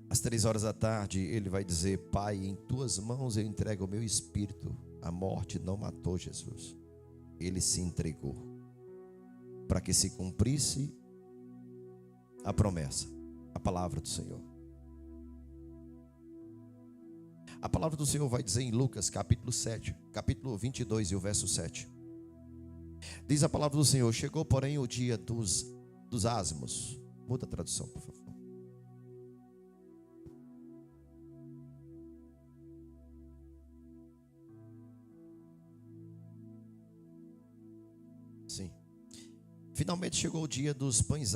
Às 3 horas da tarde, ele vai dizer: Pai, em tuas mãos eu entrego o meu espírito. A morte não matou Jesus. Ele se entregou para que se cumprisse a promessa, a palavra do Senhor. A palavra do Senhor vai dizer em Lucas capítulo 7, capítulo 22 e o verso 7. Diz a palavra do Senhor: chegou porém o dia dos ázimos. Muda a tradução, por favor. Sim. Finalmente chegou o dia dos pães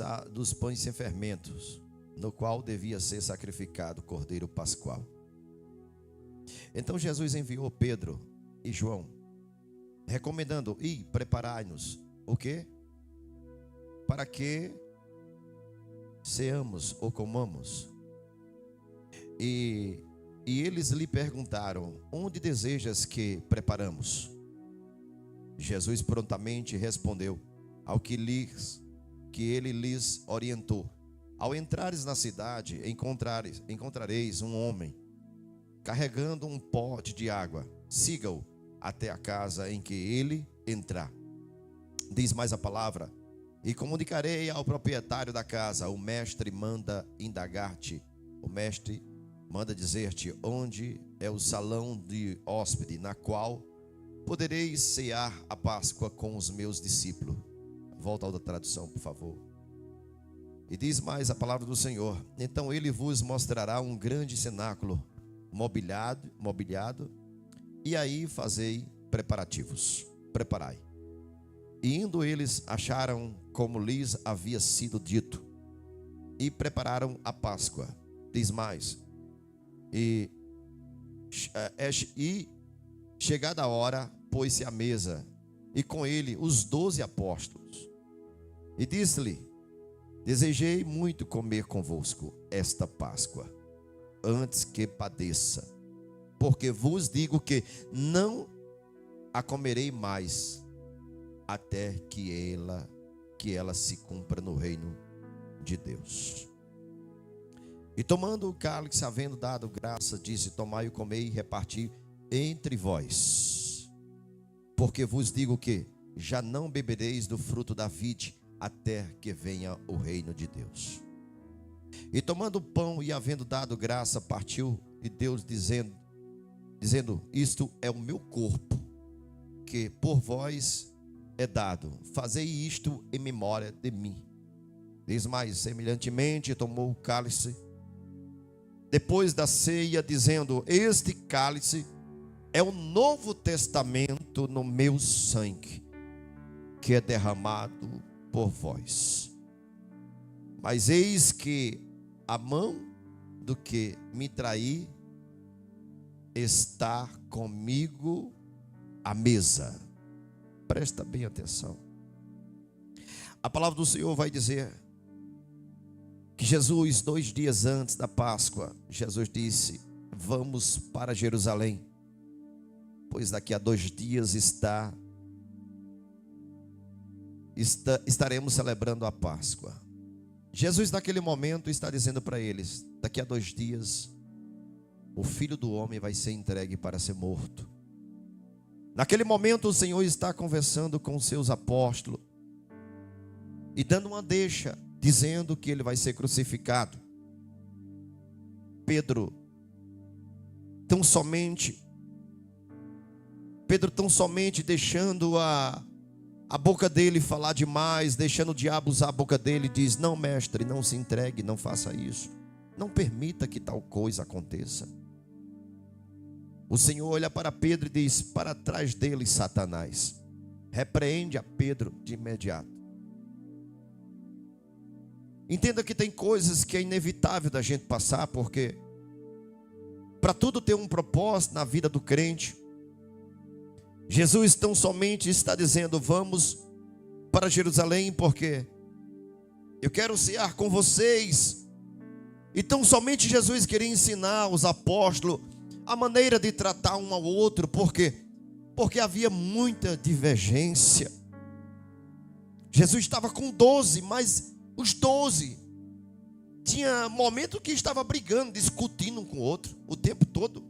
sem fermentos, no qual devia ser sacrificado o cordeiro pascual. Então Jesus enviou Pedro e João, recomendando: preparai-nos. O quê? Para que ceamos ou comamos. E eles lhe perguntaram: onde desejas que preparamos? Jesus prontamente respondeu ao que ele lhes orientou: ao entrares na cidade, encontrareis um homem carregando um pote de água. Siga-o até a casa em que ele entrar. Diz mais a palavra: e comunicarei ao proprietário da casa. O mestre manda indagar-te. O mestre manda dizer-te onde é o salão de hóspede, na qual podereis cear a Páscoa com os meus discípulos. Volta a outra tradução, por favor. E diz mais a palavra do Senhor: então ele vos mostrará um grande cenáculo mobiliado, e aí fazei preparativos. Preparai. E indo eles, acharam como lhes havia sido dito, e prepararam a Páscoa. Diz mais: e chegada a hora, pôs-se à mesa, e com ele os 12 apóstolos. E disse-lhe: desejei muito comer convosco esta Páscoa, antes que padeça, porque vos digo que não a comerei mais, até que ela se cumpra no reino de Deus. E tomando o cálice, havendo dado graça, disse: tomai e comei e reparti entre vós, porque vos digo que já não bebereis do fruto da vide, até que venha o reino de Deus. E tomando o pão e havendo dado graça, partiu e deu, dizendo: isto é o meu corpo, que por vós é dado. Fazei isto em memória de mim. Diz mais: semelhantemente tomou o cálice depois da ceia, dizendo: este cálice é o novo testamento no meu sangue, que é derramado por vós. Mas eis que a mão do que me trair está comigo à mesa. Presta bem atenção. A palavra do Senhor vai dizer que Jesus, 2 dias antes da Páscoa, Jesus disse: vamos para Jerusalém, pois daqui a 2 dias estaremos celebrando a Páscoa. Jesus naquele momento está dizendo para eles: daqui a 2 dias o Filho do Homem vai ser entregue para ser morto. Naquele momento o Senhor está conversando com os seus apóstolos e dando uma deixa, dizendo que ele vai ser crucificado. Pedro tão somente deixando a boca dele falar demais, deixando o diabo usar a boca dele, diz: não, mestre, não se entregue, não faça isso, não permita que tal coisa aconteça. O Senhor olha para Pedro e diz: para trás dele, Satanás. Repreende a Pedro de imediato. Entenda que tem coisas que é inevitável da gente passar, porque para tudo ter um propósito na vida do crente, Jesus tão somente está dizendo: vamos para Jerusalém, porque eu quero cear com vocês. E tão somente Jesus queria ensinar os apóstolos a maneira de tratar um ao outro, porque havia muita divergência. Jesus estava com 12, mas os 12 tinha momento que estava brigando, discutindo um com o outro, o tempo todo.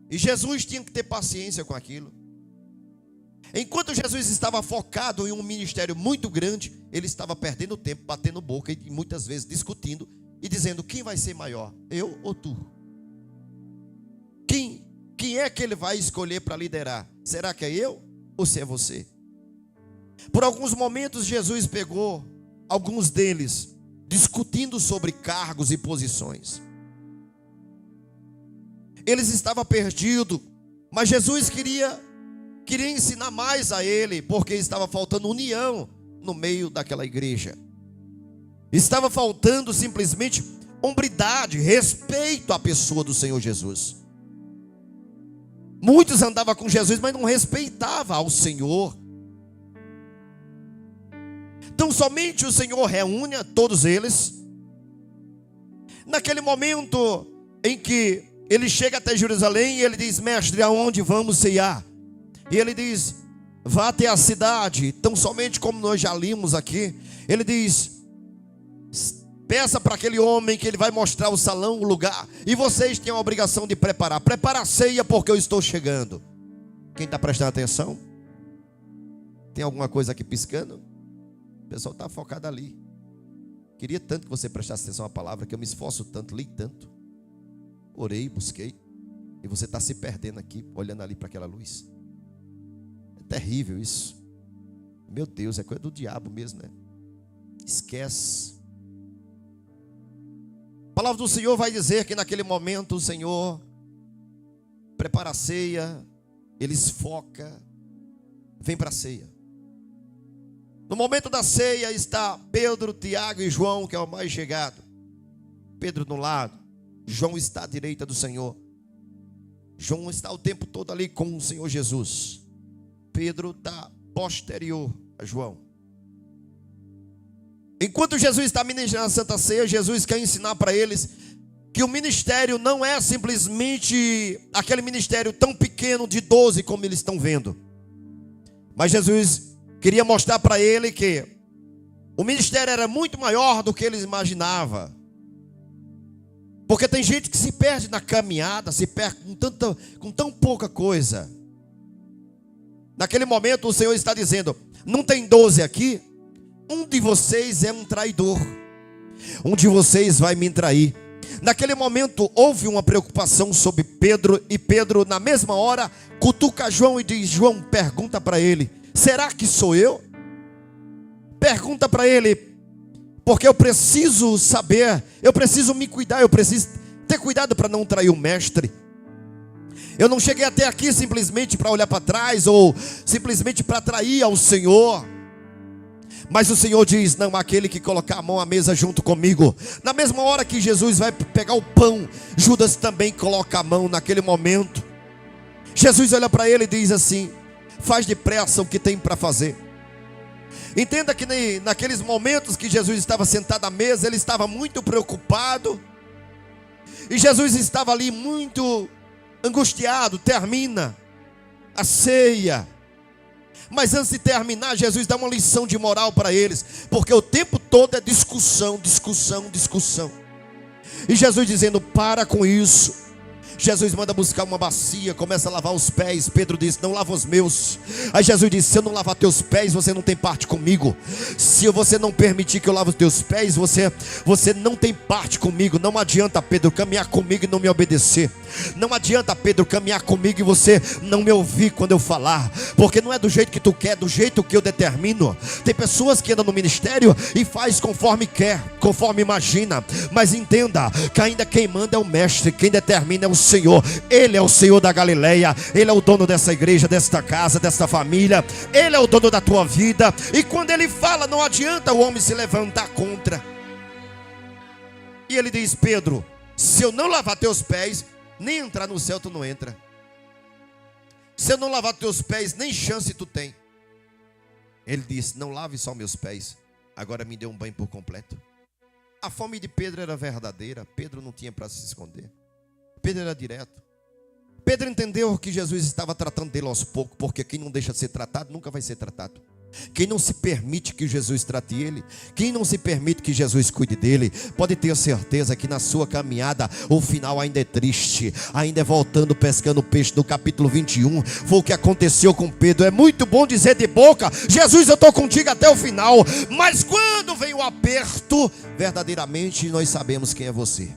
E Jesus tinha que ter paciência com aquilo. Enquanto Jesus estava focado em um ministério muito grande, ele estava perdendo tempo, batendo boca e muitas vezes discutindo e dizendo: quem vai ser maior, eu ou tu? Quem é que ele vai escolher para liderar? Será que é eu ou se é você? Por alguns momentos Jesus pegou alguns deles discutindo sobre cargos e posições. Eles estavam perdidos, mas Jesus queria ensinar mais a ele, porque estava faltando união no meio daquela igreja. Estava faltando simplesmente hombridade, respeito à pessoa do Senhor Jesus. Muitos andavam com Jesus, mas não respeitavam ao Senhor. Então somente o Senhor reúne a todos eles. Naquele momento em que ele chega até Jerusalém e ele diz: mestre, aonde vamos ceiar? E ele diz: vá até a cidade. Então somente como nós já limos aqui, ele diz: peça para aquele homem que ele vai mostrar o salão, o lugar. E vocês têm a obrigação de preparar. Prepara a ceia porque eu estou chegando. Quem está prestando atenção? Tem alguma coisa aqui piscando? O pessoal está focado ali. Queria tanto que você prestasse atenção à palavra, que eu me esforço tanto, li tanto. Orei, busquei. E você está se perdendo aqui, olhando ali para aquela luz. É terrível isso. Meu Deus, é coisa do diabo mesmo, né? Esquece. A palavra do Senhor vai dizer que naquele momento o Senhor prepara a ceia, eles focam, vem para a ceia. No momento da ceia está Pedro, Tiago e João, que é o mais chegado. Pedro no lado, João está à direita do Senhor. João está o tempo todo ali com o Senhor Jesus. Pedro está posterior a João. Enquanto Jesus está ministrando a Santa Ceia, Jesus quer ensinar para eles que o ministério não é simplesmente aquele ministério tão pequeno de 12 como eles estão vendo. Mas Jesus queria mostrar para ele que o ministério era muito maior do que eles imaginavam. Porque tem gente que se perde na caminhada, se perde com tão pouca coisa. Naquele momento o Senhor está dizendo: não tem 12 aqui? Um de vocês é um traidor. Um de vocês vai me trair. Naquele momento houve uma preocupação sobre Pedro. E Pedro na mesma hora cutuca João e diz: João, pergunta para ele: será que sou eu? Pergunta para ele, porque eu preciso saber, eu preciso me cuidar, eu preciso ter cuidado para não trair o mestre. Eu não cheguei até aqui simplesmente para olhar para trás ou simplesmente para trair ao Senhor. Mas o Senhor diz: não, aquele que colocar a mão à mesa junto comigo. Na mesma hora que Jesus vai pegar o pão, Judas também coloca a mão naquele momento. Jesus olha para ele e diz assim: faz depressa o que tem para fazer. Entenda que naqueles momentos que Jesus estava sentado à mesa, ele estava muito preocupado. E Jesus estava ali muito angustiado. Termina a ceia. Mas antes de terminar, Jesus dá uma lição de moral para eles. Porque o tempo todo é discussão, discussão, discussão. E Jesus dizendo: para com isso. Jesus manda buscar uma bacia, começa a lavar os pés. Pedro diz: não lava os meus. Aí Jesus diz: se eu não lavar teus pés, você não tem parte comigo. Se você não permitir que eu lave os teus pés, você não tem parte comigo. Não adianta, Pedro, caminhar comigo e não me obedecer. Não adianta, Pedro, caminhar comigo e você não me ouvir quando eu falar. Porque não é do jeito que tu quer, é do jeito que eu determino. Tem pessoas que andam no ministério e faz conforme quer, conforme imagina. Mas entenda que ainda quem manda é o mestre, quem determina é o Senhor. Ele é o Senhor da Galileia. Ele é o dono dessa igreja, desta casa, desta família. Ele é o dono da tua vida. E quando ele fala, não adianta o homem se levantar contra. E ele diz: Pedro, se eu não lavar teus pés, nem entrar no céu tu não entra. Se eu não lavar teus pés, nem chance tu tem. Ele disse: não lave só meus pés, agora me dê um banho por completo. A fome de Pedro era verdadeira. Pedro não tinha para se esconder. Pedro era direto. Pedro entendeu que Jesus estava tratando dele aos poucos, porque quem não deixa de ser tratado nunca vai ser tratado. Quem não se permite que Jesus trate ele, quem não se permite que Jesus cuide dele, pode ter certeza que na sua caminhada o final ainda é triste, ainda é voltando pescando peixe. No capítulo 21 foi o que aconteceu com Pedro. É muito bom dizer de boca: Jesus, eu estou contigo até o final, mas quando vem o aperto, verdadeiramente nós sabemos quem é você.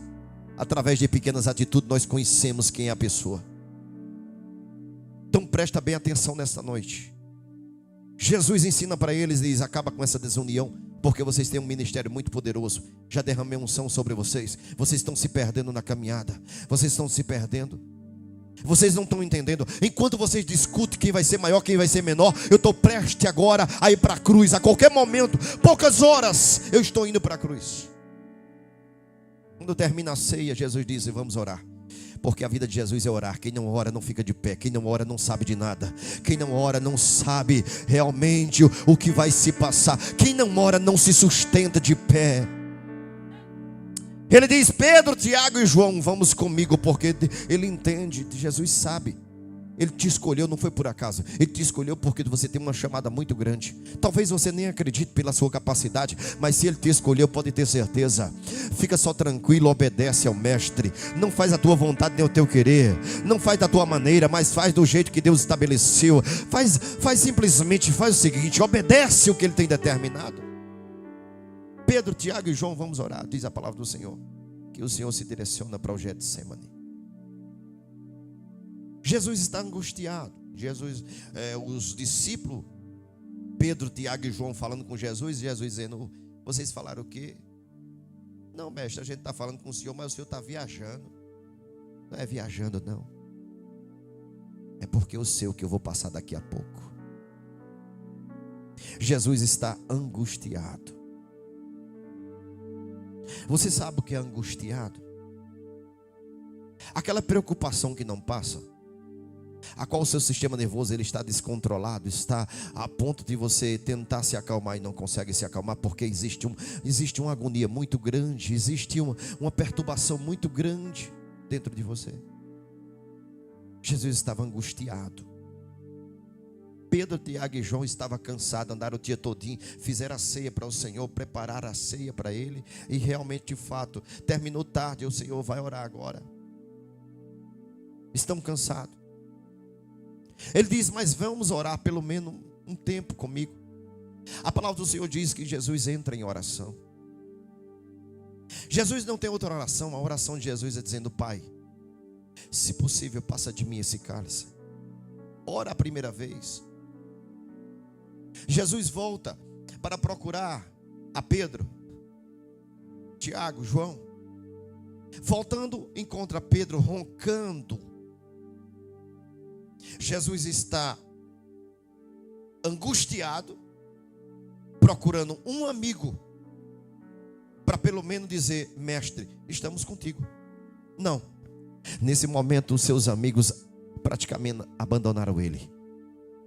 Através de pequenas atitudes nós conhecemos quem é a pessoa. Então presta bem atenção nesta noite. Jesus ensina para eles, diz: acaba com essa desunião, porque vocês têm um ministério muito poderoso. Já derramei unção sobre vocês. Vocês estão se perdendo na caminhada. Vocês estão se perdendo. Vocês não estão entendendo. Enquanto vocês discutem quem vai ser maior, quem vai ser menor, eu estou prestes agora a ir para a cruz. A qualquer momento, poucas horas, eu estou indo para a cruz. Quando termina a ceia, Jesus diz: vamos orar. Porque a vida de Jesus é orar. Quem não ora não fica de pé. Quem não ora não sabe de nada. Quem não ora não sabe realmente o que vai se passar. Quem não ora não se sustenta de pé. Ele diz: Pedro, Tiago e João, vamos comigo. Porque ele entende, Jesus sabe. Ele te escolheu, não foi por acaso. Ele te escolheu porque você tem uma chamada muito grande. Talvez você nem acredite pela sua capacidade, mas se ele te escolheu, pode ter certeza. Fica só tranquilo, obedece ao mestre. Não faz a tua vontade nem o teu querer. Não faz da tua maneira, mas faz do jeito que Deus estabeleceu. Faz simplesmente, faz o seguinte: obedece o que ele tem determinado. Pedro, Tiago e João, vamos orar. Diz a palavra do Senhor que o Senhor se direciona para o Getsemane. Jesus está angustiado. Os discípulos, Pedro, Tiago e João, falando com Jesus. Jesus dizendo: vocês falaram o quê? Não, mestre, a gente está falando com o Senhor, mas o Senhor está viajando. Não é viajando, não. É porque eu sei o que eu vou passar daqui a pouco. Jesus está angustiado. Você sabe o que é angustiado? Aquela preocupação que não passa, a qual o seu sistema nervoso ele está descontrolado, está a ponto de você tentar se acalmar e não consegue se acalmar, porque existe uma agonia muito grande, existe uma perturbação muito grande dentro de você. Jesus estava angustiado. Pedro, Tiago e João estavam cansados, andaram o dia todinho, fizeram a ceia para o Senhor, prepararam a ceia para Ele, e realmente, de fato, terminou tarde. O Senhor vai orar agora. Estão cansados. Ele diz: mas vamos orar pelo menos um tempo comigo. A palavra do Senhor diz que Jesus entra em oração. Jesus não tem outra oração. A oração de Jesus é dizendo: Pai, se possível, passa de mim esse cálice. Ora a primeira vez. Jesus volta para procurar a Pedro, Tiago, João. Voltando, encontra Pedro roncando. Jesus está angustiado, procurando um amigo para pelo menos dizer: mestre, estamos contigo. Não, nesse momento os seus amigos praticamente abandonaram ele.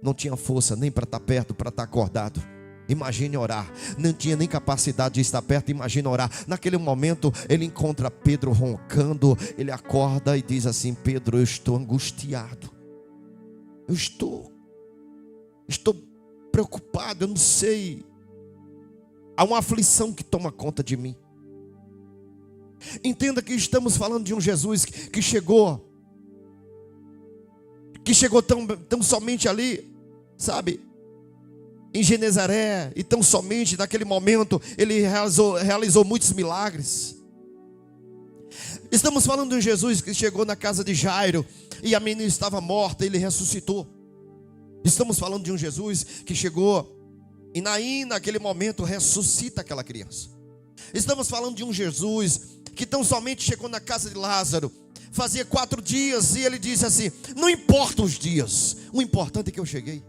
Não tinha força nem para estar perto, para estar acordado. Imagine orar. Não tinha nem capacidade de estar perto. Imagine orar. Naquele momento ele encontra Pedro roncando. Ele acorda e diz assim: Pedro, eu estou angustiado. Eu estou preocupado, eu não sei. Há uma aflição que toma conta de mim. Entenda que estamos falando de um Jesus que chegou tão somente ali, sabe, em Genezaré, e tão somente naquele momento ele realizou muitos milagres. Estamos falando de um Jesus que chegou na casa de Jairo e a menina estava morta, ele ressuscitou. Estamos falando de um Jesus que chegou e Naim naquele momento ressuscita aquela criança. Estamos falando de um Jesus que tão somente chegou na casa de Lázaro, fazia 4 dias, e ele disse assim: não importa os dias, o importante é que eu cheguei.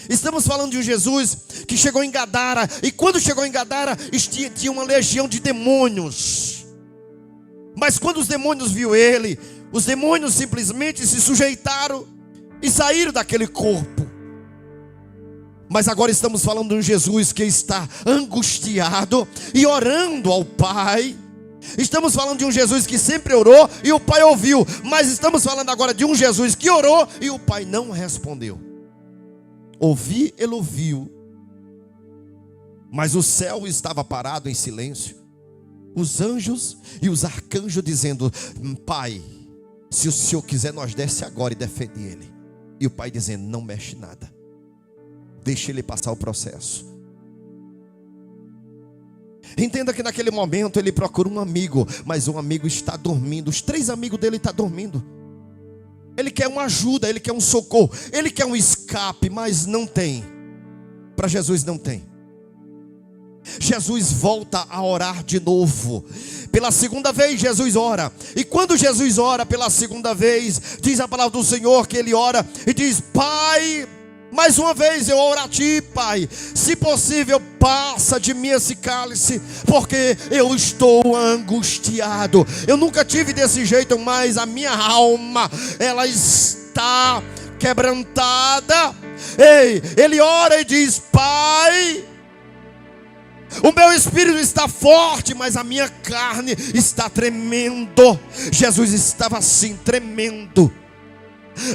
Estamos falando de um Jesus que chegou em Gadara, e quando chegou em Gadara tinha uma legião de demônios. Mas quando os demônios viram ele, os demônios simplesmente se sujeitaram e saíram daquele corpo. Mas agora estamos falando de um Jesus que está angustiado e orando ao Pai, Estamos falando de um Jesus que sempre orou e o Pai ouviu. Mas estamos falando agora de um Jesus que orou e o Pai não respondeu. Ouvir, ele ouviu. Mas o céu estava parado em silêncio. Os anjos e os arcanjos dizendo: Pai, se o Senhor quiser, nós desce agora e defende ele. E o Pai dizendo: não mexe nada, deixa ele passar o processo. Entenda que naquele momento ele procura um amigo, mas o amigo está dormindo. Os 3 amigos dele estão dormindo. Ele quer uma ajuda, ele quer um socorro, ele quer um escape, mas não tem. Para Jesus não tem. Jesus volta a orar de novo. Pela segunda vez Jesus ora. E quando Jesus ora pela segunda vez, diz a palavra do Senhor que ele ora e diz: Pai, mais uma vez eu oro a ti, Pai, se possível passa de mim esse cálice, porque eu estou angustiado. Eu nunca tive desse jeito, mas a minha alma, ela está quebrantada. Ei, ele ora e diz: Pai, o meu espírito está forte, mas a minha carne está tremendo. Jesus estava assim, tremendo.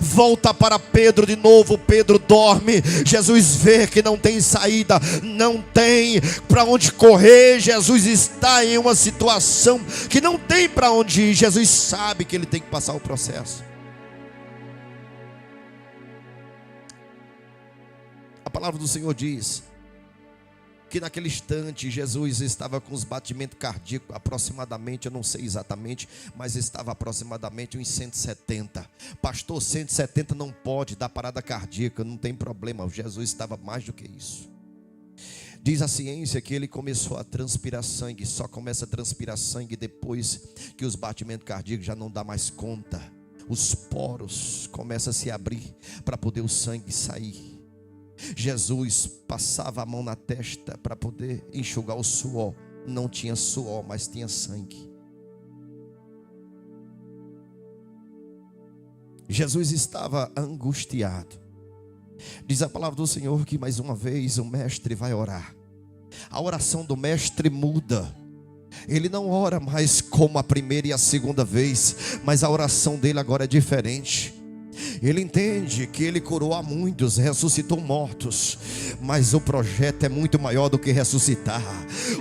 Volta para Pedro de novo. Pedro dorme. Jesus vê que não tem saída, não tem para onde correr. Jesus está em uma situação que não tem para onde ir. Jesus sabe que ele tem que passar o processo. A palavra do Senhor diz que naquele instante Jesus estava com os batimentos cardíacos aproximadamente, eu não sei exatamente, mas estava aproximadamente uns 170. Pastor, 170 não pode dar parada cardíaca, não tem problema. Jesus estava mais do que isso. Diz a ciência que ele começou a transpirar sangue. Só começa a transpirar sangue depois que os batimentos cardíacos já não dá mais conta. Os poros começam a se abrir para poder o sangue sair. Jesus passava a mão na testa para poder enxugar o suor. Não tinha suor, mas tinha sangue. Jesus estava angustiado. Diz a palavra do Senhor que mais uma vez o mestre vai orar. A oração do mestre muda. Ele não ora mais como a primeira e a segunda vez, mas a oração dele agora é diferente. Ele entende que ele curou a muitos, ressuscitou mortos, mas o projeto é muito maior do que ressuscitar.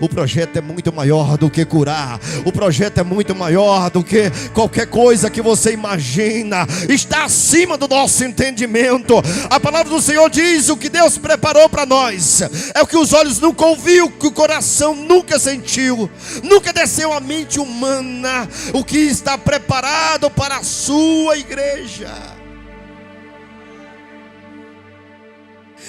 O projeto é muito maior do que curar. O projeto é muito maior do que qualquer coisa que você imagina. Está acima do nosso entendimento. A palavra do Senhor diz: o que Deus preparou para nós é o que os olhos nunca ouviu, que o coração nunca sentiu, nunca desceu à mente humana, o que está preparado para a sua igreja.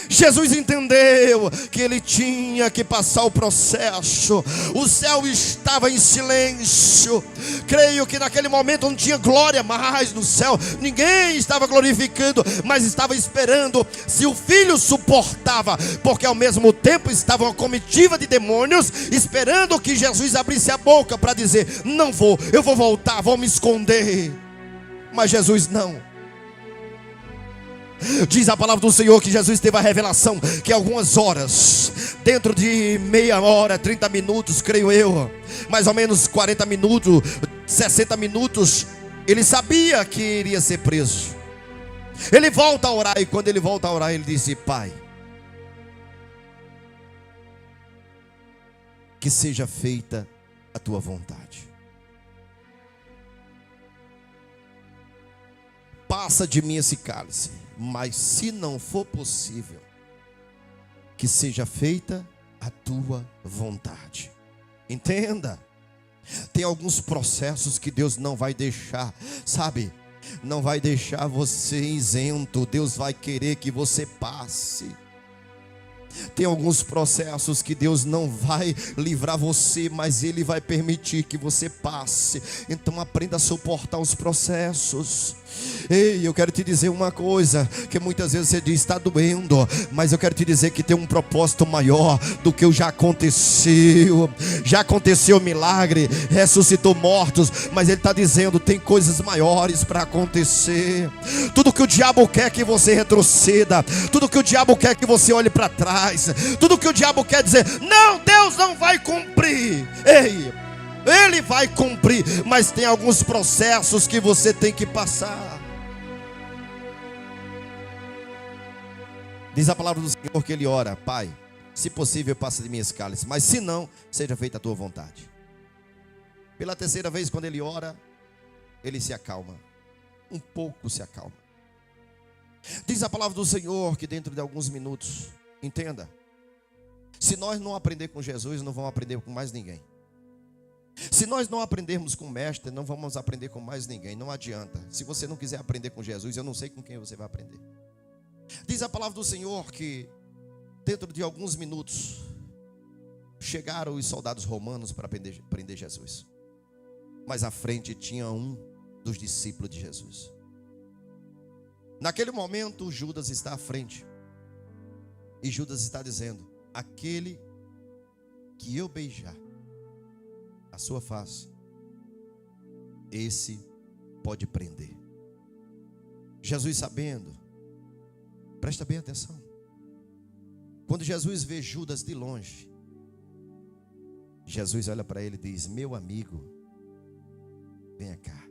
Jesus entendeu que ele tinha que passar o processo. O céu estava em silêncio. Creio que naquele momento não tinha glória mais no céu. Ninguém estava glorificando, mas estava esperando se o filho suportava, porque ao mesmo tempo estava uma comitiva de demônios esperando que Jesus abrisse a boca para dizer: não vou, eu vou voltar, vou me esconder. Mas Jesus não. Diz a palavra do Senhor que Jesus teve a revelação que algumas horas, dentro de meia hora, 30 minutos, creio eu, mais ou menos 40 minutos, 60 minutos, ele sabia que iria ser preso. Ele volta a orar, e quando ele volta a orar, ele disse: Pai, que seja feita a tua vontade. Passa de mim esse cálice, mas se não for possível, que seja feita a tua vontade. Entenda, tem alguns processos que Deus não vai deixar, sabe? Não vai deixar você isento. Deus vai querer que você passe. Tem alguns processos que Deus não vai livrar você, mas Ele vai permitir que você passe. Então aprenda a suportar os processos. Ei, eu quero te dizer uma coisa, que muitas vezes você diz: está doendo, mas eu quero te dizer que tem um propósito maior do que o já aconteceu. Já aconteceu o milagre, ressuscitou mortos, mas Ele está dizendo: tem coisas maiores para acontecer. Tudo que o diabo quer que você retroceda, tudo que o diabo quer que você olhe para trás, tudo que o diabo quer dizer: não, Deus não vai cumprir. Ei, Ele vai cumprir, mas tem alguns processos que você tem que passar. Diz a palavra do Senhor que ele ora: Pai, se possível passa de mim esse cálice, mas se não, seja feita a tua vontade. Pela terceira vez, quando ele ora, ele se acalma, um pouco se acalma. Diz a palavra do Senhor que dentro de alguns minutos, entenda, se nós não aprender com Jesus, não vamos aprender com mais ninguém. Se nós não aprendermos com o mestre, não vamos aprender com mais ninguém. Não adianta. Se você não quiser aprender com Jesus, eu não sei com quem você vai aprender. Diz a palavra do Senhor que dentro de alguns minutos chegaram os soldados romanos para prender Jesus. Mas à frente tinha um dos discípulos de Jesus. Naquele momento Judas está à frente. E Judas está dizendo: aquele que eu beijar a sua face, esse pode prender. Jesus sabendo, presta bem atenção. Quando Jesus vê Judas de longe, Jesus olha para ele e diz: meu amigo, venha cá.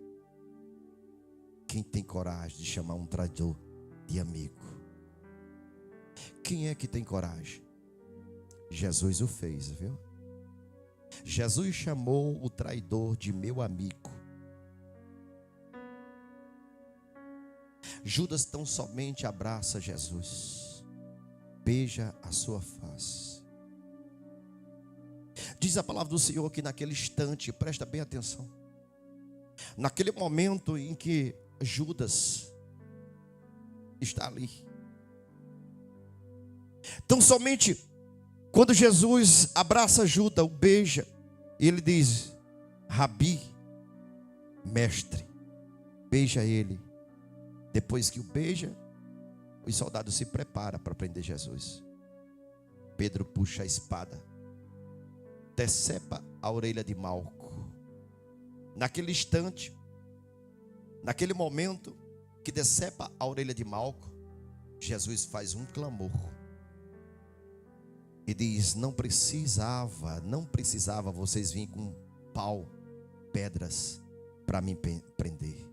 Quem tem coragem de chamar um traidor de amigo? Quem é que tem coragem? Jesus o fez, viu? Jesus chamou o traidor de meu amigo. Judas tão somente abraça Jesus, beija a sua face. Diz a palavra do Senhor que naquele instante, presta bem atenção, naquele momento em que Judas está ali, tão somente quando Jesus abraça Judas, o beija, e ele diz: Rabi, mestre, beija ele. Depois que o beija, os soldados se preparam para prender Jesus. Pedro puxa a espada, decepa a orelha de Malco. Naquele instante, naquele momento que decepa a orelha de Malco, Jesus faz um clamor e diz: não precisava vocês virem com pau, pedras para me prender.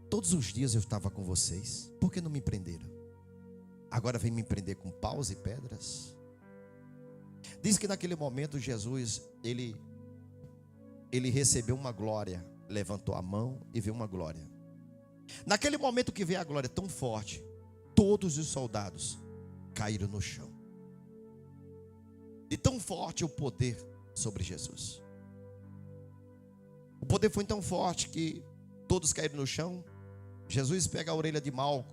Todos os dias eu estava com vocês, por que não me prenderam? Agora vem me prender com paus e pedras? Diz que naquele momento Jesus, ele recebeu uma glória, levantou a mão e viu uma glória. Naquele momento que veio a glória tão forte, todos os soldados caíram no chão. De tão forte o poder sobre Jesus. O poder foi tão forte que todos caíram no chão. Jesus pega a orelha de Malco.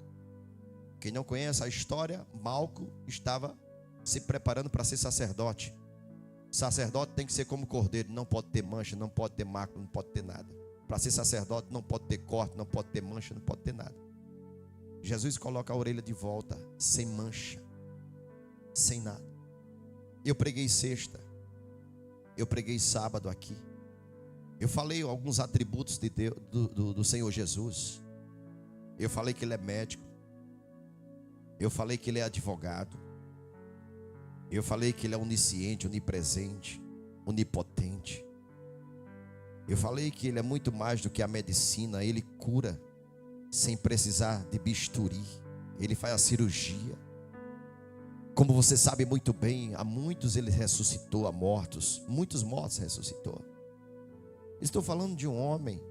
Quem não conhece a história, Malco estava se preparando para ser sacerdote. Sacerdote tem que ser como cordeiro, não pode ter mancha, não pode ter mácula, não pode ter nada. Para ser sacerdote não pode ter corte, não pode ter mancha, não pode ter nada. Jesus coloca a orelha de volta, sem mancha, sem nada. Eu preguei sexta, eu preguei sábado aqui. Eu falei alguns atributos de Deus, do Senhor Jesus. Eu falei que Ele é médico. Eu falei que Ele é advogado. Eu falei que Ele é onisciente, onipresente, onipotente. Eu falei que Ele é muito mais do que a medicina. Ele cura sem precisar de bisturi. Ele faz a cirurgia. Como você sabe muito bem, a muitos Ele ressuscitou a mortos. Muitos mortos ressuscitou. Estou falando de um homem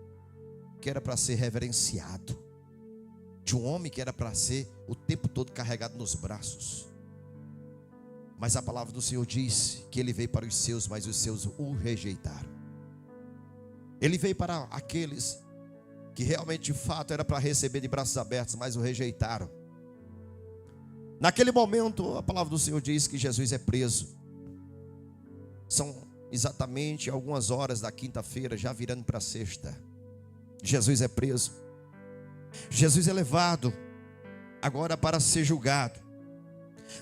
que era para ser reverenciado. De um homem que era para ser o tempo todo carregado nos braços. Mas a palavra do Senhor diz que Ele veio para os seus, mas os seus o rejeitaram. Ele veio para aqueles que realmente de fato era para receber de braços abertos, mas o rejeitaram. Naquele momento a palavra do Senhor diz que Jesus é preso. São exatamente algumas horas da quinta-feira, já virando para sexta. Jesus é preso. Jesus é levado agora para ser julgado.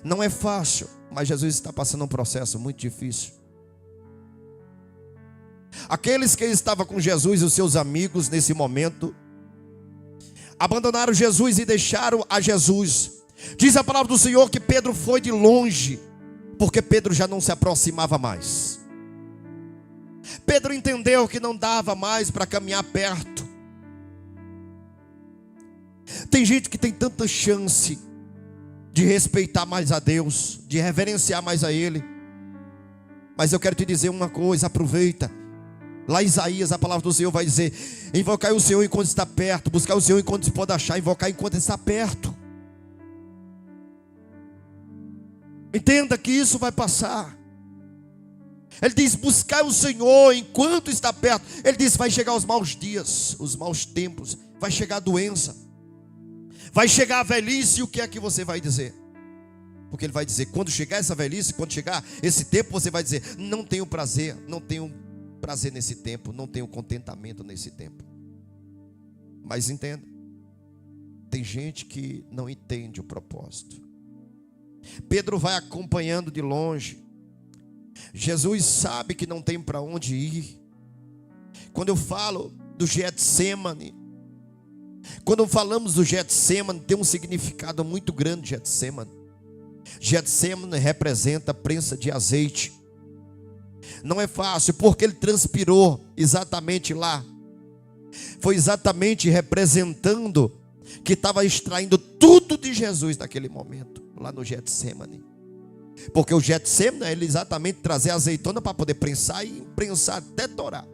Não é fácil, mas Jesus está passando um processo muito difícil. Aqueles que estavam com Jesus e os seus amigos nesse momento abandonaram Jesus e deixaram a Jesus. Diz a palavra do Senhor que Pedro foi de longe, porque Pedro já não se aproximava mais. Pedro entendeu que não dava mais para caminhar perto. Tem gente que tem tanta chance de respeitar mais a Deus, de reverenciar mais a Ele. Mas eu quero te dizer uma coisa, aproveita. Lá em Isaías, a palavra do Senhor vai dizer: invocar o Senhor enquanto está perto, buscar o Senhor enquanto se pode achar, invocar enquanto está perto. Entenda que isso vai passar. Ele diz: buscar o Senhor enquanto está perto. Ele diz: vai chegar os maus dias, os maus tempos, vai chegar a doença, vai chegar a velhice. E o que é que você vai dizer? Porque ele vai dizer: quando chegar essa velhice, quando chegar esse tempo, você vai dizer: não tenho prazer, não tenho prazer nesse tempo, não tenho contentamento nesse tempo. Mas entenda, tem gente que não entende o propósito. Pedro vai acompanhando de longe. Jesus sabe que não tem para onde ir. Quando eu falo do Getsemane, quando falamos do Getsemane, tem um significado muito grande. Getsemane representa a prensa de azeite. Não é fácil, porque ele transpirou exatamente lá. Foi exatamente representando que estava extraindo tudo de Jesus naquele momento, lá no Getsemane. Porque o Getsemane é ele exatamente trazer azeitona para poder prensar e prensar até torar,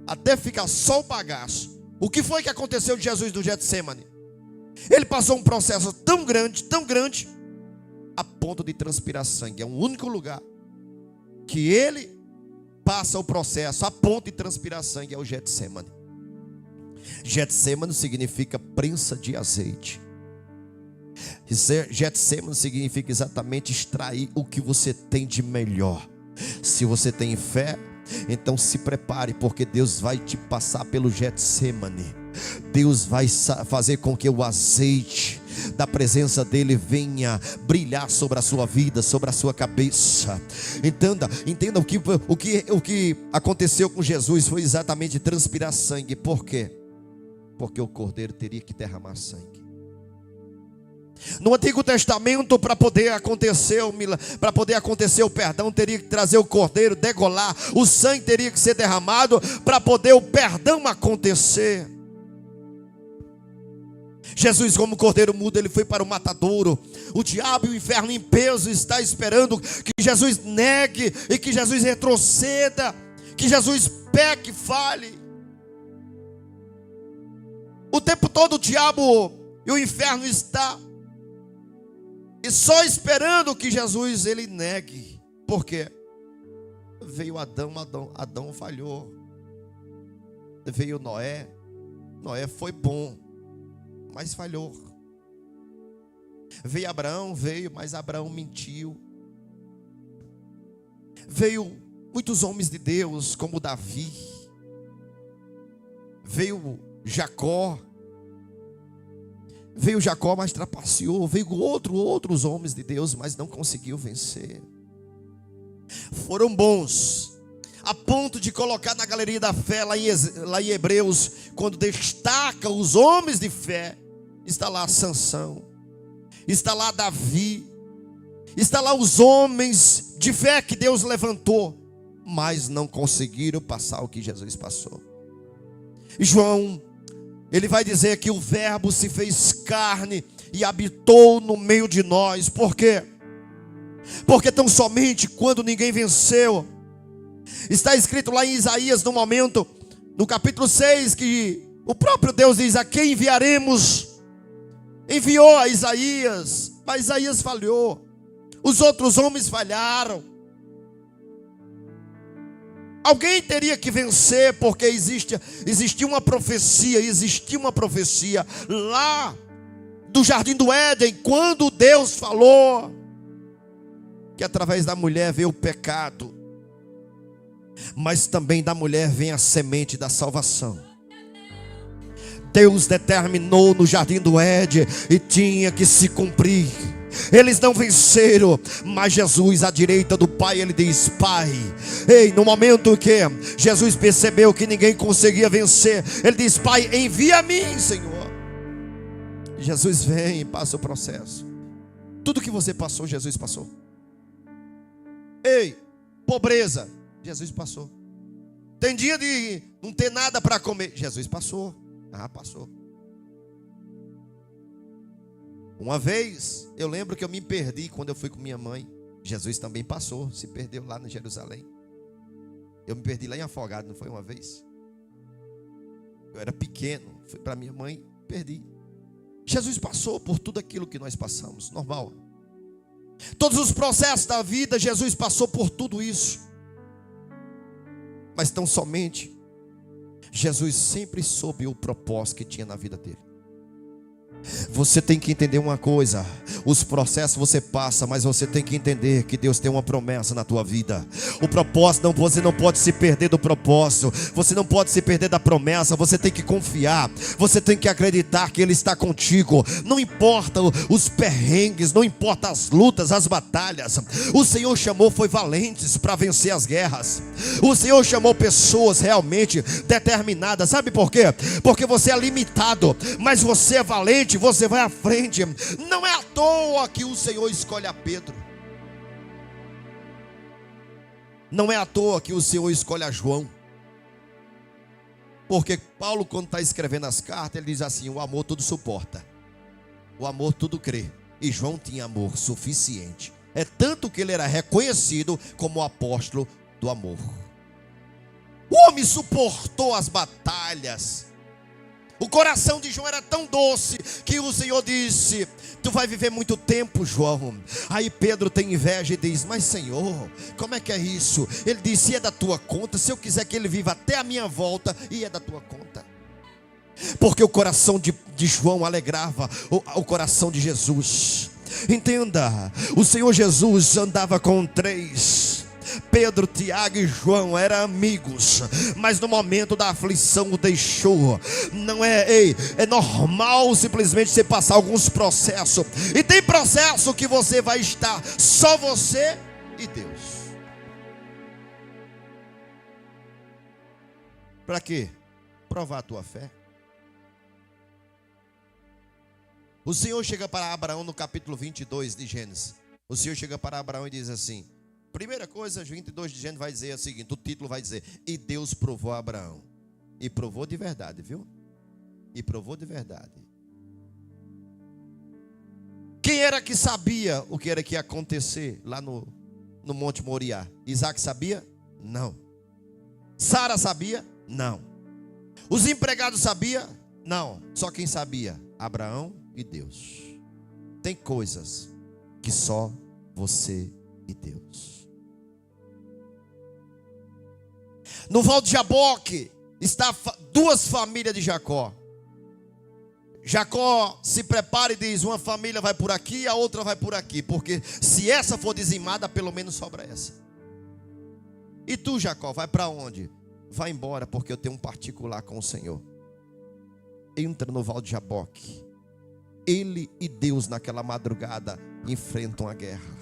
até ficar só o bagaço. O que foi que aconteceu de Jesus no Getsemane? Ele passou um processo tão grande, a ponto de transpirar sangue. É o único lugar que ele passa o processo a ponto de transpirar sangue, é o Getsemane. Getsemane significa prensa de azeite. Getsemane significa exatamente extrair o que você tem de melhor. Se você tem fé, então se prepare, porque Deus vai te passar pelo Getsemane. Deus vai fazer com que o azeite da presença dele venha brilhar sobre a sua vida, sobre a sua cabeça. Entenda o que aconteceu com Jesus foi exatamente transpirar sangue. Por quê? Porque o cordeiro teria que derramar sangue. No Antigo Testamento, para poder acontecer o perdão, teria que trazer o cordeiro, degolar, o sangue teria que ser derramado para poder o perdão acontecer. Jesus, como cordeiro mudo, ele foi para o matadouro. O diabo e o inferno em peso está esperando que Jesus negue e que Jesus retroceda, que Jesus peque, fale. O tempo todo o diabo e o inferno está e só esperando que Jesus ele negue. Por quê? Veio Adão falhou. Veio Noé foi bom, mas falhou. Veio Abraão, mas Abraão mentiu. Veio muitos homens de Deus, como Davi. Veio Jacó, mas trapaceou. Veio outros homens de Deus, mas não conseguiu vencer. Foram bons, a ponto de colocar na galeria da fé, lá em Hebreus, quando destaca os homens de fé, está lá Sansão, está lá Davi, está lá os homens de fé que Deus levantou, mas não conseguiram passar o que Jesus passou. E João, ele vai dizer que o verbo se fez carne e habitou no meio de nós. Por quê? Porque tão somente quando ninguém venceu, está escrito lá em Isaías, no capítulo 6, que o próprio Deus diz: a quem enviaremos? Enviou a Isaías, mas Isaías falhou, os outros homens falharam. Alguém teria que vencer, porque existia uma profecia lá do Jardim do Éden, quando Deus falou que através da mulher veio o pecado, mas também da mulher vem a semente da salvação. Deus determinou no Jardim do Éden e tinha que se cumprir. Eles não venceram, mas Jesus à direita do Pai, ele diz: Pai, no momento que Jesus percebeu que ninguém conseguia vencer, ele diz: Pai, envia a mim, Senhor. Jesus vem e passa o processo. Tudo que você passou, Jesus passou. Pobreza, Jesus passou. Tem dia de não ter nada para comer. Jesus passou. Passou. Uma vez, eu lembro que eu me perdi quando eu fui com minha mãe. Jesus também passou, se perdeu lá em Jerusalém. Eu me perdi lá em Afogado, não foi uma vez? Eu era pequeno, fui para minha mãe, perdi. Jesus passou por tudo aquilo que nós passamos, normal. Todos os processos da vida, Jesus passou por tudo isso. Mas tão somente, Jesus sempre soube o propósito que tinha na vida dele. Você tem que entender uma coisa: os processos você passa, mas você tem que entender que Deus tem uma promessa na tua vida. O propósito, você não pode se perder do propósito, você não pode se perder da promessa. Você tem que confiar, você tem que acreditar que Ele está contigo. Não importa os perrengues, não importa as lutas, as batalhas. O Senhor chamou foi valentes para vencer as guerras. O Senhor chamou pessoas realmente determinadas. Sabe por quê? Porque você é limitado, mas você é valente. Você vai à frente. Não é à toa que o Senhor escolhe a Pedro. Não é à toa que o Senhor escolhe a João. Porque Paulo, quando está escrevendo as cartas, ele diz assim: o amor tudo suporta, o amor tudo crê. E João tinha amor suficiente. É tanto que ele era reconhecido como o apóstolo do amor. O homem suportou as batalhas. O coração de João era tão doce que o Senhor disse: tu vai viver muito tempo, João. Aí Pedro tem inveja e diz: mas Senhor, como é que é isso? Ele disse: é da tua conta. Se eu quiser que ele viva até a minha volta, e é da tua conta. Porque o coração de João alegrava o coração de Jesus. Entenda, o Senhor Jesus andava com três: Pedro, Tiago e João eram amigos, mas no momento da aflição o deixou. Não é normal simplesmente você passar alguns processos. E tem processo que você vai estar só você e Deus. Para quê? Provar a tua fé. O Senhor chega para Abraão no capítulo 22 de Gênesis. O Senhor chega para Abraão e diz assim: primeira coisa, 22 de Gênesis vai dizer o seguinte, o título vai dizer: e Deus provou a Abraão. E provou de verdade, viu? E provou de verdade. Quem era que sabia o que era que ia acontecer lá no Monte Moriá? Isaac sabia? Não. Sara sabia? Não. Os empregados sabiam? Não. Só quem sabia? Abraão e Deus. Tem coisas que só você e Deus. No Val de Jaboque está duas famílias de Jacó. Jacó se prepara e diz: uma família vai por aqui, a outra vai por aqui, porque se essa for dizimada, pelo menos sobra essa. E tu, Jacó, vai para onde? Vai embora, porque eu tenho um particular com o Senhor. Entra no Val de Jaboque. Ele e Deus naquela madrugada enfrentam a guerra.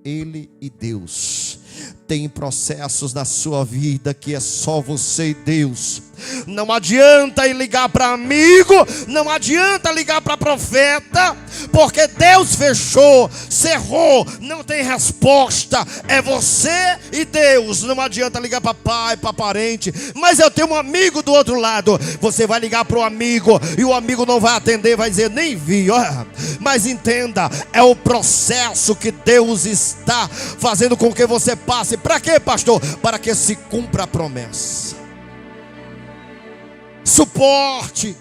Ele e Deus. Tem processos na sua vida que é só você e Deus. Não adianta ir ligar para amigo, não adianta ligar para profeta, porque Deus fechou, cerrou, não tem resposta. É você e Deus. Não adianta ligar para pai, para parente. Mas eu tenho um amigo do outro lado. Você vai ligar para o amigo e o amigo não vai atender, vai dizer: nem vi. Mas entenda, é o processo que Deus está fazendo com que você passe. Para quê, pastor? Para que se cumpra a promessa. Suporte.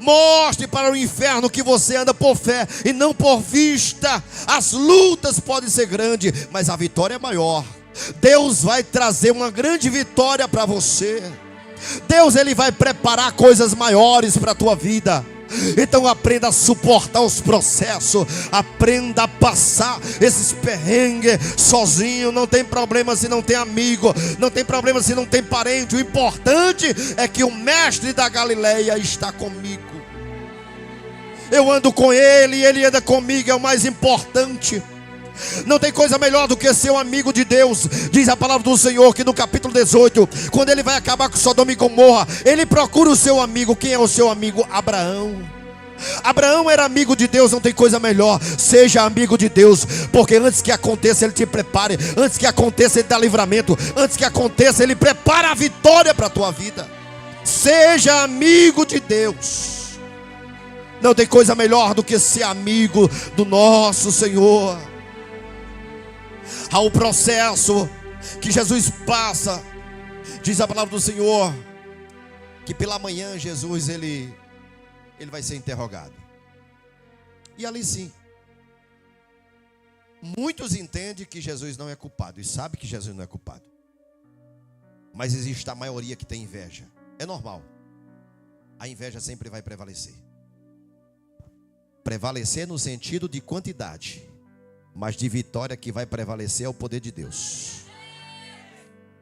Mostre para o inferno que você anda por fé e não por vista. As lutas podem ser grandes, mas a vitória é maior. Deus vai trazer uma grande vitória para você. Deus, Ele vai preparar coisas maiores para a tua vida. Então aprenda a suportar os processos. Aprenda a passar esses perrengues sozinho. Não tem problema se não tem amigo. Não tem problema se não tem parente. O importante é que o mestre da Galileia está comigo. Eu ando com ele e ele anda comigo. É o mais importante. Não tem coisa melhor do que ser um amigo de Deus. Diz a palavra do Senhor que no capítulo 18, quando ele vai acabar com Sodoma e Gomorra, ele procura o seu amigo. Quem é o seu amigo? Abraão. Abraão era amigo de Deus, não tem coisa melhor. Seja amigo de Deus, porque antes que aconteça, Ele te prepare. Antes que aconteça, Ele dá livramento. Antes que aconteça, Ele prepara a vitória para a tua vida. Seja amigo de Deus. Não tem coisa melhor do que ser amigo do nosso Senhor. Há um processo que Jesus passa. Diz a palavra do Senhor que pela manhã Jesus ele vai ser interrogado. E ali sim, muitos entendem que Jesus não é culpado e sabem que Jesus não é culpado. Mas existe a maioria que tem inveja. É normal. A inveja sempre vai prevalecer. Prevalecer no sentido de quantidade, mas de vitória que vai prevalecer é o poder de Deus.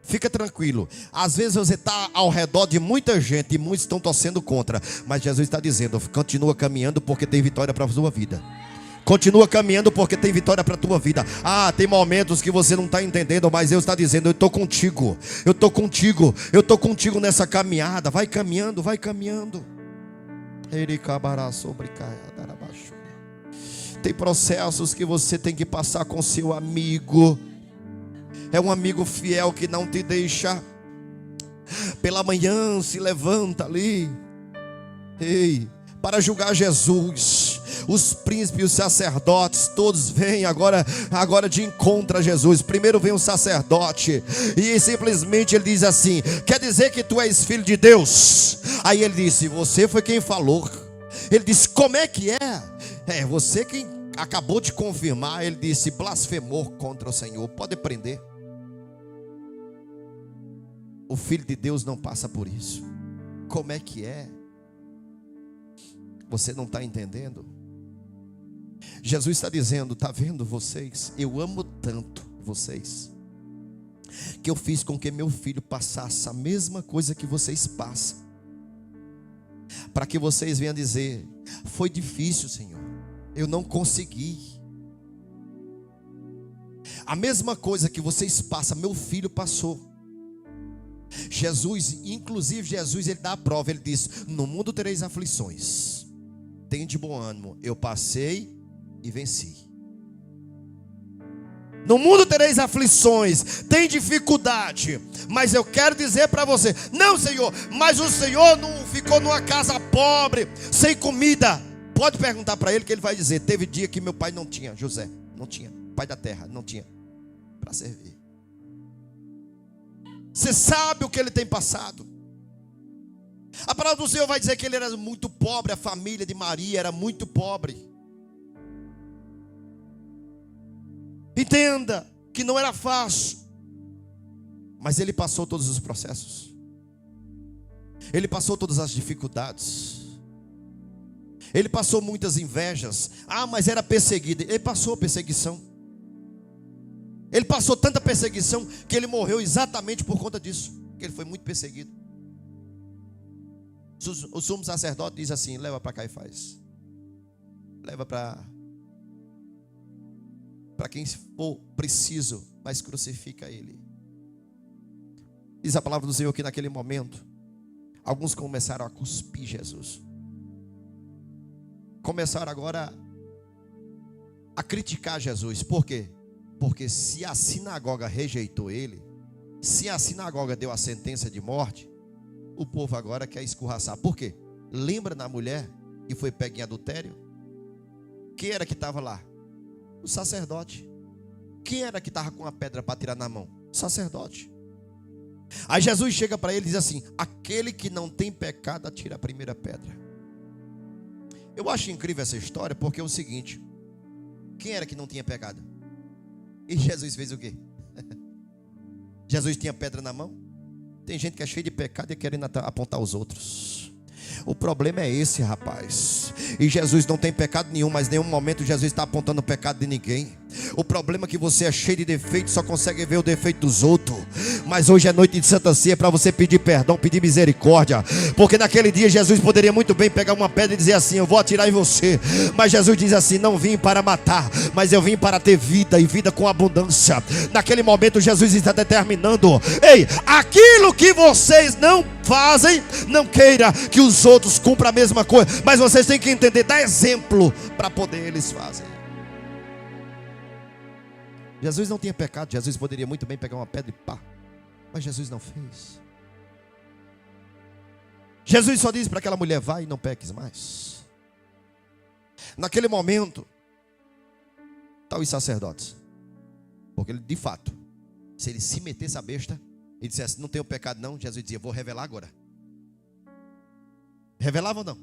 Fica tranquilo. Às vezes você está ao redor de muita gente e muitos estão torcendo contra, mas Jesus está dizendo: continua caminhando porque tem vitória para a sua vida. Continua caminhando porque tem vitória para a tua vida. Tem momentos que você não está entendendo, mas Deus está dizendo: eu estou contigo. Eu estou contigo. Eu estou contigo nessa caminhada. Vai caminhando, vai caminhando. Tem processos que você tem que passar com seu amigo. É um amigo fiel que não te deixa. Pela manhã se levanta ali, para julgar Jesus. Os príncipes e os sacerdotes todos vêm agora de encontro a Jesus. Primeiro vem o sacerdote e simplesmente ele diz assim: quer dizer que tu és filho de Deus? Aí ele disse: você foi quem falou. Ele disse: como é que é? É você quem acabou de confirmar. Ele disse: blasfemou contra o Senhor, pode prender. O Filho de Deus não passa por isso. Como é que é? Você não está entendendo? Jesus está dizendo: está vendo vocês? Eu amo tanto vocês, que eu fiz com que meu filho passasse a mesma coisa que vocês passam, para que vocês venham dizer: foi difícil, Senhor, eu não consegui. A mesma coisa que vocês passam, meu filho passou. Jesus, inclusive Jesus, ele dá a prova. Ele diz: no mundo tereis aflições, tende bom ânimo, eu passei e venci. No mundo tereis aflições, tem dificuldade, mas eu quero dizer para você: não, Senhor, mas o Senhor não ficou numa casa pobre, sem comida. Pode perguntar para ele que ele vai dizer: teve dia que meu pai não tinha, José, não tinha, pai da terra, não tinha para servir. Você sabe o que ele tem passado. A palavra do Senhor vai dizer que ele era muito pobre. A família de Maria era muito pobre. Entenda que não era fácil, mas ele passou todos os processos. Ele passou todas as dificuldades. Ele passou muitas invejas. Mas era perseguido. Ele passou perseguição. Ele passou tanta perseguição que ele morreu exatamente por conta disso, que ele foi muito perseguido. O sumo sacerdote diz assim: leva para Caifás, leva para quem for preciso, mas crucifica ele. Diz a palavra do Senhor que naquele momento alguns começaram a cuspir Jesus. Começaram agora a criticar Jesus. Por quê? Porque se a sinagoga rejeitou ele, se a sinagoga deu a sentença de morte, o povo agora quer escorraçar. Por quê? Lembra da mulher que foi pega em adultério? Quem era que estava lá? O sacerdote. Quem era que estava com a pedra para tirar na mão? O sacerdote. Aí Jesus chega para ele e diz assim: aquele que não tem pecado, atira a primeira pedra. Eu acho incrível essa história, porque é o seguinte: quem era que não tinha pecado? E Jesus fez o quê? Jesus tinha pedra na mão? Tem gente que é cheia de pecado e querendo apontar os outros. O problema é esse, rapaz. E Jesus não tem pecado nenhum, mas em nenhum momento Jesus está apontando o pecado de ninguém. O problema é que você é cheio de defeitos, só consegue ver o defeito dos outros. Mas hoje é noite de Santa Ceia para você pedir perdão, pedir misericórdia. Porque naquele dia Jesus poderia muito bem pegar uma pedra e dizer assim: eu vou atirar em você. Mas Jesus diz assim: não vim para matar, mas eu vim para ter vida e vida com abundância. Naquele momento Jesus está determinando: ei, aquilo que vocês não fazem, não queira que os outros cumpram a mesma coisa, mas vocês têm que entender, dar exemplo para poder eles fazem. Jesus não tinha pecado, Jesus poderia muito bem pegar uma pedra e pá, mas Jesus não fez. Jesus só disse para aquela mulher: vai e não peques mais. Naquele momento, estão os sacerdotes, porque ele, de fato, se ele se metesse a besta e dissesse: não tenho pecado não, Jesus dizia: vou revelar agora. Revelava ou não?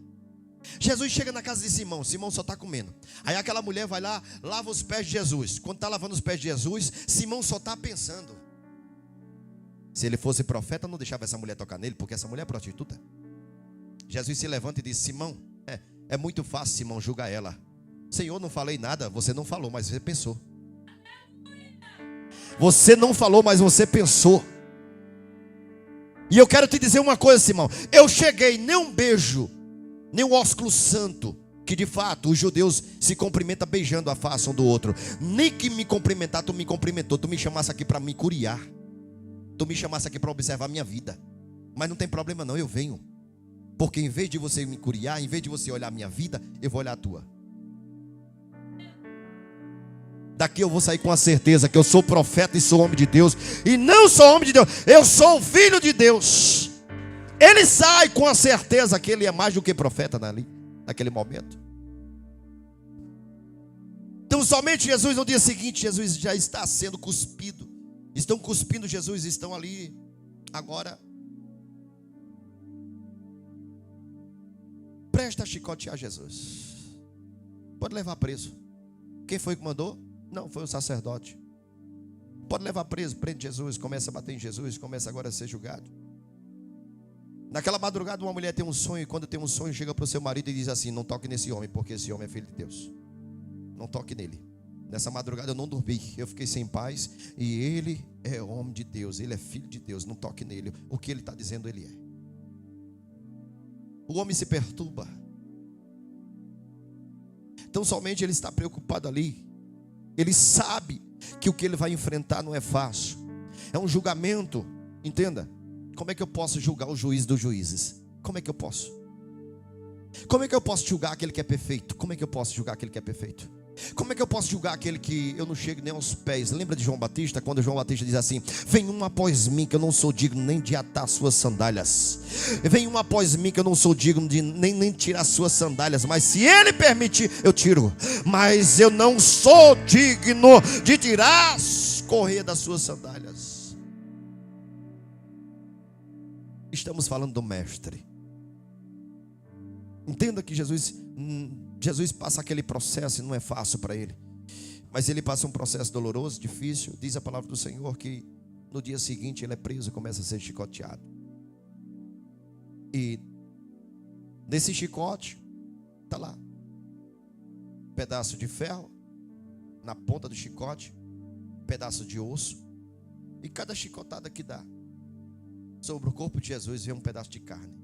Jesus chega na casa de Simão, Simão só está comendo. Aí aquela mulher vai lá, lava os pés de Jesus. Quando está lavando os pés de Jesus, Simão só está pensando: se ele fosse profeta, não deixava essa mulher tocar nele, porque essa mulher é prostituta. Jesus se levanta e diz: Simão, é muito fácil, Simão, julgar ela. Senhor, não falei nada. Você não falou, mas você pensou. Você não falou, mas você pensou. E eu quero te dizer uma coisa, Simão. Eu cheguei, nem um beijo, nem um ósculo santo, que de fato os judeus se cumprimentam beijando a face um do outro. Nem que me cumprimentar, tu me cumprimentou. Tu me chamasse aqui para me curiar. Tu me chamasse aqui para observar a minha vida. Mas não tem problema não, eu venho. Porque em vez de você me curiar, em vez de você olhar a minha vida, eu vou olhar a tua. Daqui eu vou sair com a certeza que eu sou profeta e sou homem de Deus. E não sou homem de Deus, eu sou o filho de Deus. Ele sai com a certeza que ele é mais do que profeta naquele momento. Então somente Jesus no dia seguinte, Jesus já está sendo cuspido. Estão cuspindo Jesus, estão ali agora. Presta a chicotear Jesus. Pode levar preso. Quem foi que mandou? Não, foi o sacerdote. Pode levar preso, prende Jesus, começa a bater em Jesus, começa agora a ser julgado. Naquela madrugada uma mulher tem um sonho, e quando tem um sonho chega para o seu marido e diz assim: não toque nesse homem, porque esse homem é filho de Deus. Não toque nele. Nessa madrugada eu não dormi, eu fiquei sem paz, e ele é homem de Deus, ele é filho de Deus, não toque nele. O que ele está dizendo ele é. O homem se perturba. Então somente ele está preocupado ali. Ele sabe que o que ele vai enfrentar não é fácil. É um julgamento, entenda. Como é que eu posso julgar o juiz dos juízes? Como é que eu posso? Como é que eu posso julgar aquele que é perfeito? Como é que eu posso julgar aquele que é perfeito? Como é que eu posso julgar aquele que eu não chego nem aos pés? Lembra de João Batista? Quando João Batista diz assim: vem um após mim que eu não sou digno nem de atar suas sandálias. Vem um após mim que eu não sou digno de nem tirar suas sandálias. Mas se ele permitir, eu tiro. Mas eu não sou digno de tirar as correias das suas sandálias. Estamos falando do mestre. Entenda que Jesus passa aquele processo e não é fácil para ele. Mas ele passa um processo doloroso, difícil. Diz a palavra do Senhor que no dia seguinte ele é preso e começa a ser chicoteado. E nesse chicote está lá um pedaço de ferro na ponta do chicote, um pedaço de osso. E cada chicotada que dá sobre o corpo de Jesus vem um pedaço de carne.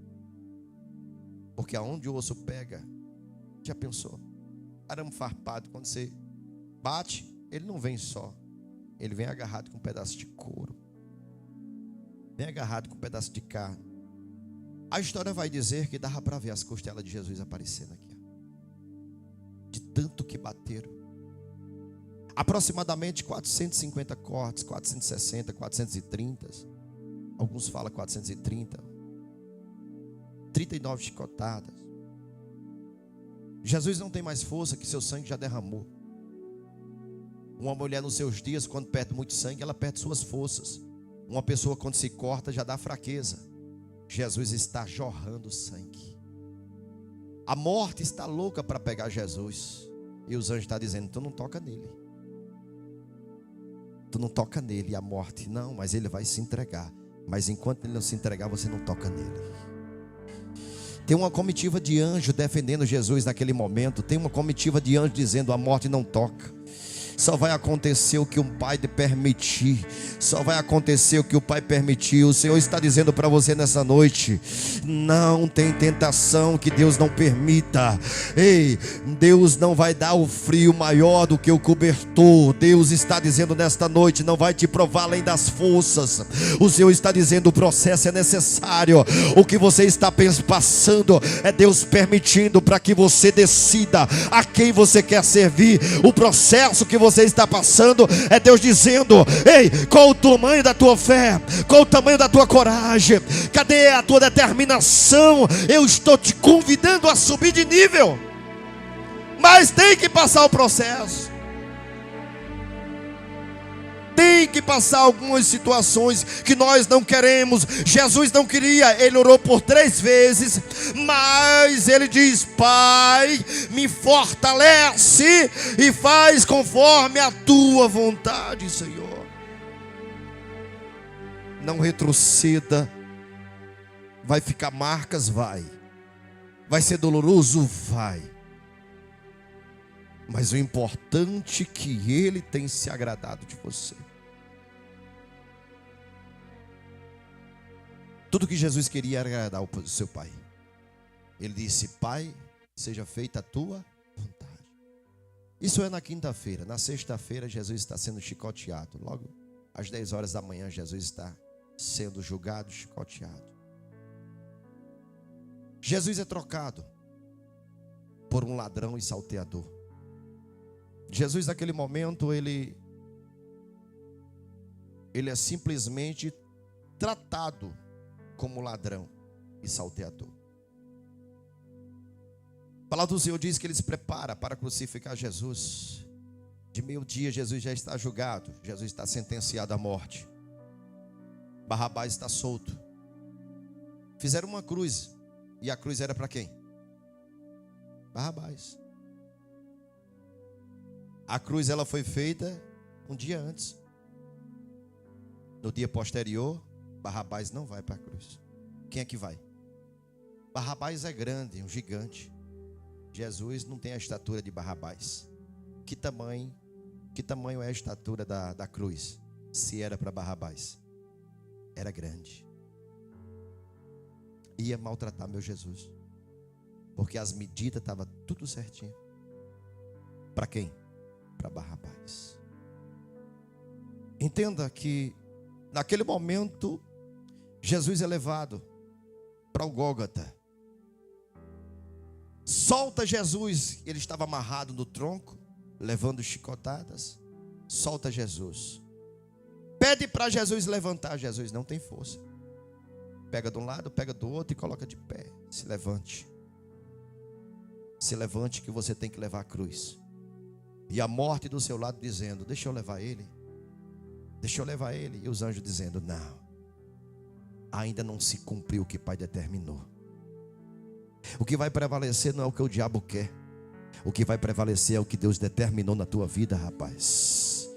Porque aonde o osso pega, já pensou? Arame farpado, quando você bate, ele não vem só. Ele vem agarrado com um pedaço de couro. Vem agarrado com um pedaço de carne. A história vai dizer que dava para ver as costelas de Jesus aparecendo aqui. De tanto que bateram. Aproximadamente 450 cortes, 460, 430. Alguns falam 430. 39 chicotadas. Jesus não tem mais força, que seu sangue já derramou. Uma mulher nos seus dias, quando perde muito sangue, ela perde suas forças. Uma pessoa quando se corta já dá fraqueza. Jesus está jorrando sangue. A morte está louca para pegar Jesus. E os anjos estão dizendo: tu não toca nele. Tu não toca nele. E a morte: não, mas ele vai se entregar. Mas enquanto ele não se entregar, você não toca nele. Tem uma comitiva de anjo defendendo Jesus naquele momento. Tem uma comitiva de anjo dizendo: a morte não toca. Só vai acontecer o que um pai permitir. Só vai acontecer o que o pai permitiu. O Senhor está dizendo para você nessa noite: não tem tentação que Deus não permita. Ei, Deus não vai dar o frio maior do que o cobertor. Deus está dizendo nesta noite: não vai te provar além das forças. O Senhor está dizendo: o processo é necessário. O que você está passando é Deus permitindo para que você decida a quem você quer servir. O processo que você está passando é Deus dizendo: ei, qual o tamanho da tua fé? Qual o tamanho da tua coragem? Cadê a tua determinação? Eu estou te convidando a subir de nível, mas tem que passar o processo. Tem que passar algumas situações que nós não queremos. Jesus não queria, ele orou por 3 vezes, mas ele diz: Pai, me fortalece e faz conforme a tua vontade, Senhor. Não retroceda. Vai ficar marcas? Vai ser doloroso? Vai. Mas o importante é que ele tem se agradado de você. Tudo que Jesus queria era agradar o seu pai. Ele disse: Pai, seja feita a tua vontade. Isso é na quinta-feira. Na sexta-feira Jesus está sendo chicoteado. Logo às 10 horas da manhã Jesus está sendo julgado, chicoteado. Jesus é trocado por um ladrão e salteador. Jesus naquele momento ele é simplesmente tratado como ladrão e salteador. A palavra do Senhor diz que ele se prepara para crucificar Jesus. De meio-dia Jesus já está julgado, Jesus está sentenciado à morte. Barrabás está solto. Fizeram uma cruz, e a cruz era para quem? Barrabás. A cruz ela foi feita um dia antes. No dia posterior, Barrabás não vai para a cruz. Quem é que vai? Barrabás é grande, um gigante. Jesus não tem a estatura de Barrabás. Que tamanho é a estatura da cruz? Se era para Barrabás, era grande. Ia maltratar meu Jesus, porque as medidas estavam tudo certinho. Para quem? Para Barrabás. Entenda que naquele momento Jesus é levado para o Gólgota. Solta Jesus, ele estava amarrado no tronco, levando chicotadas. Solta Jesus. Pede para Jesus levantar. Jesus não tem força. Pega de um lado, pega do outro e coloca de pé. Se levante. Se levante que você tem que levar a cruz. E a morte do seu lado dizendo: deixa eu levar ele. Deixa eu levar ele. E os anjos dizendo: não, ainda não se cumpriu o que o Pai determinou. O que vai prevalecer não é o que o diabo quer. O que vai prevalecer é o que Deus determinou na tua vida, rapaz.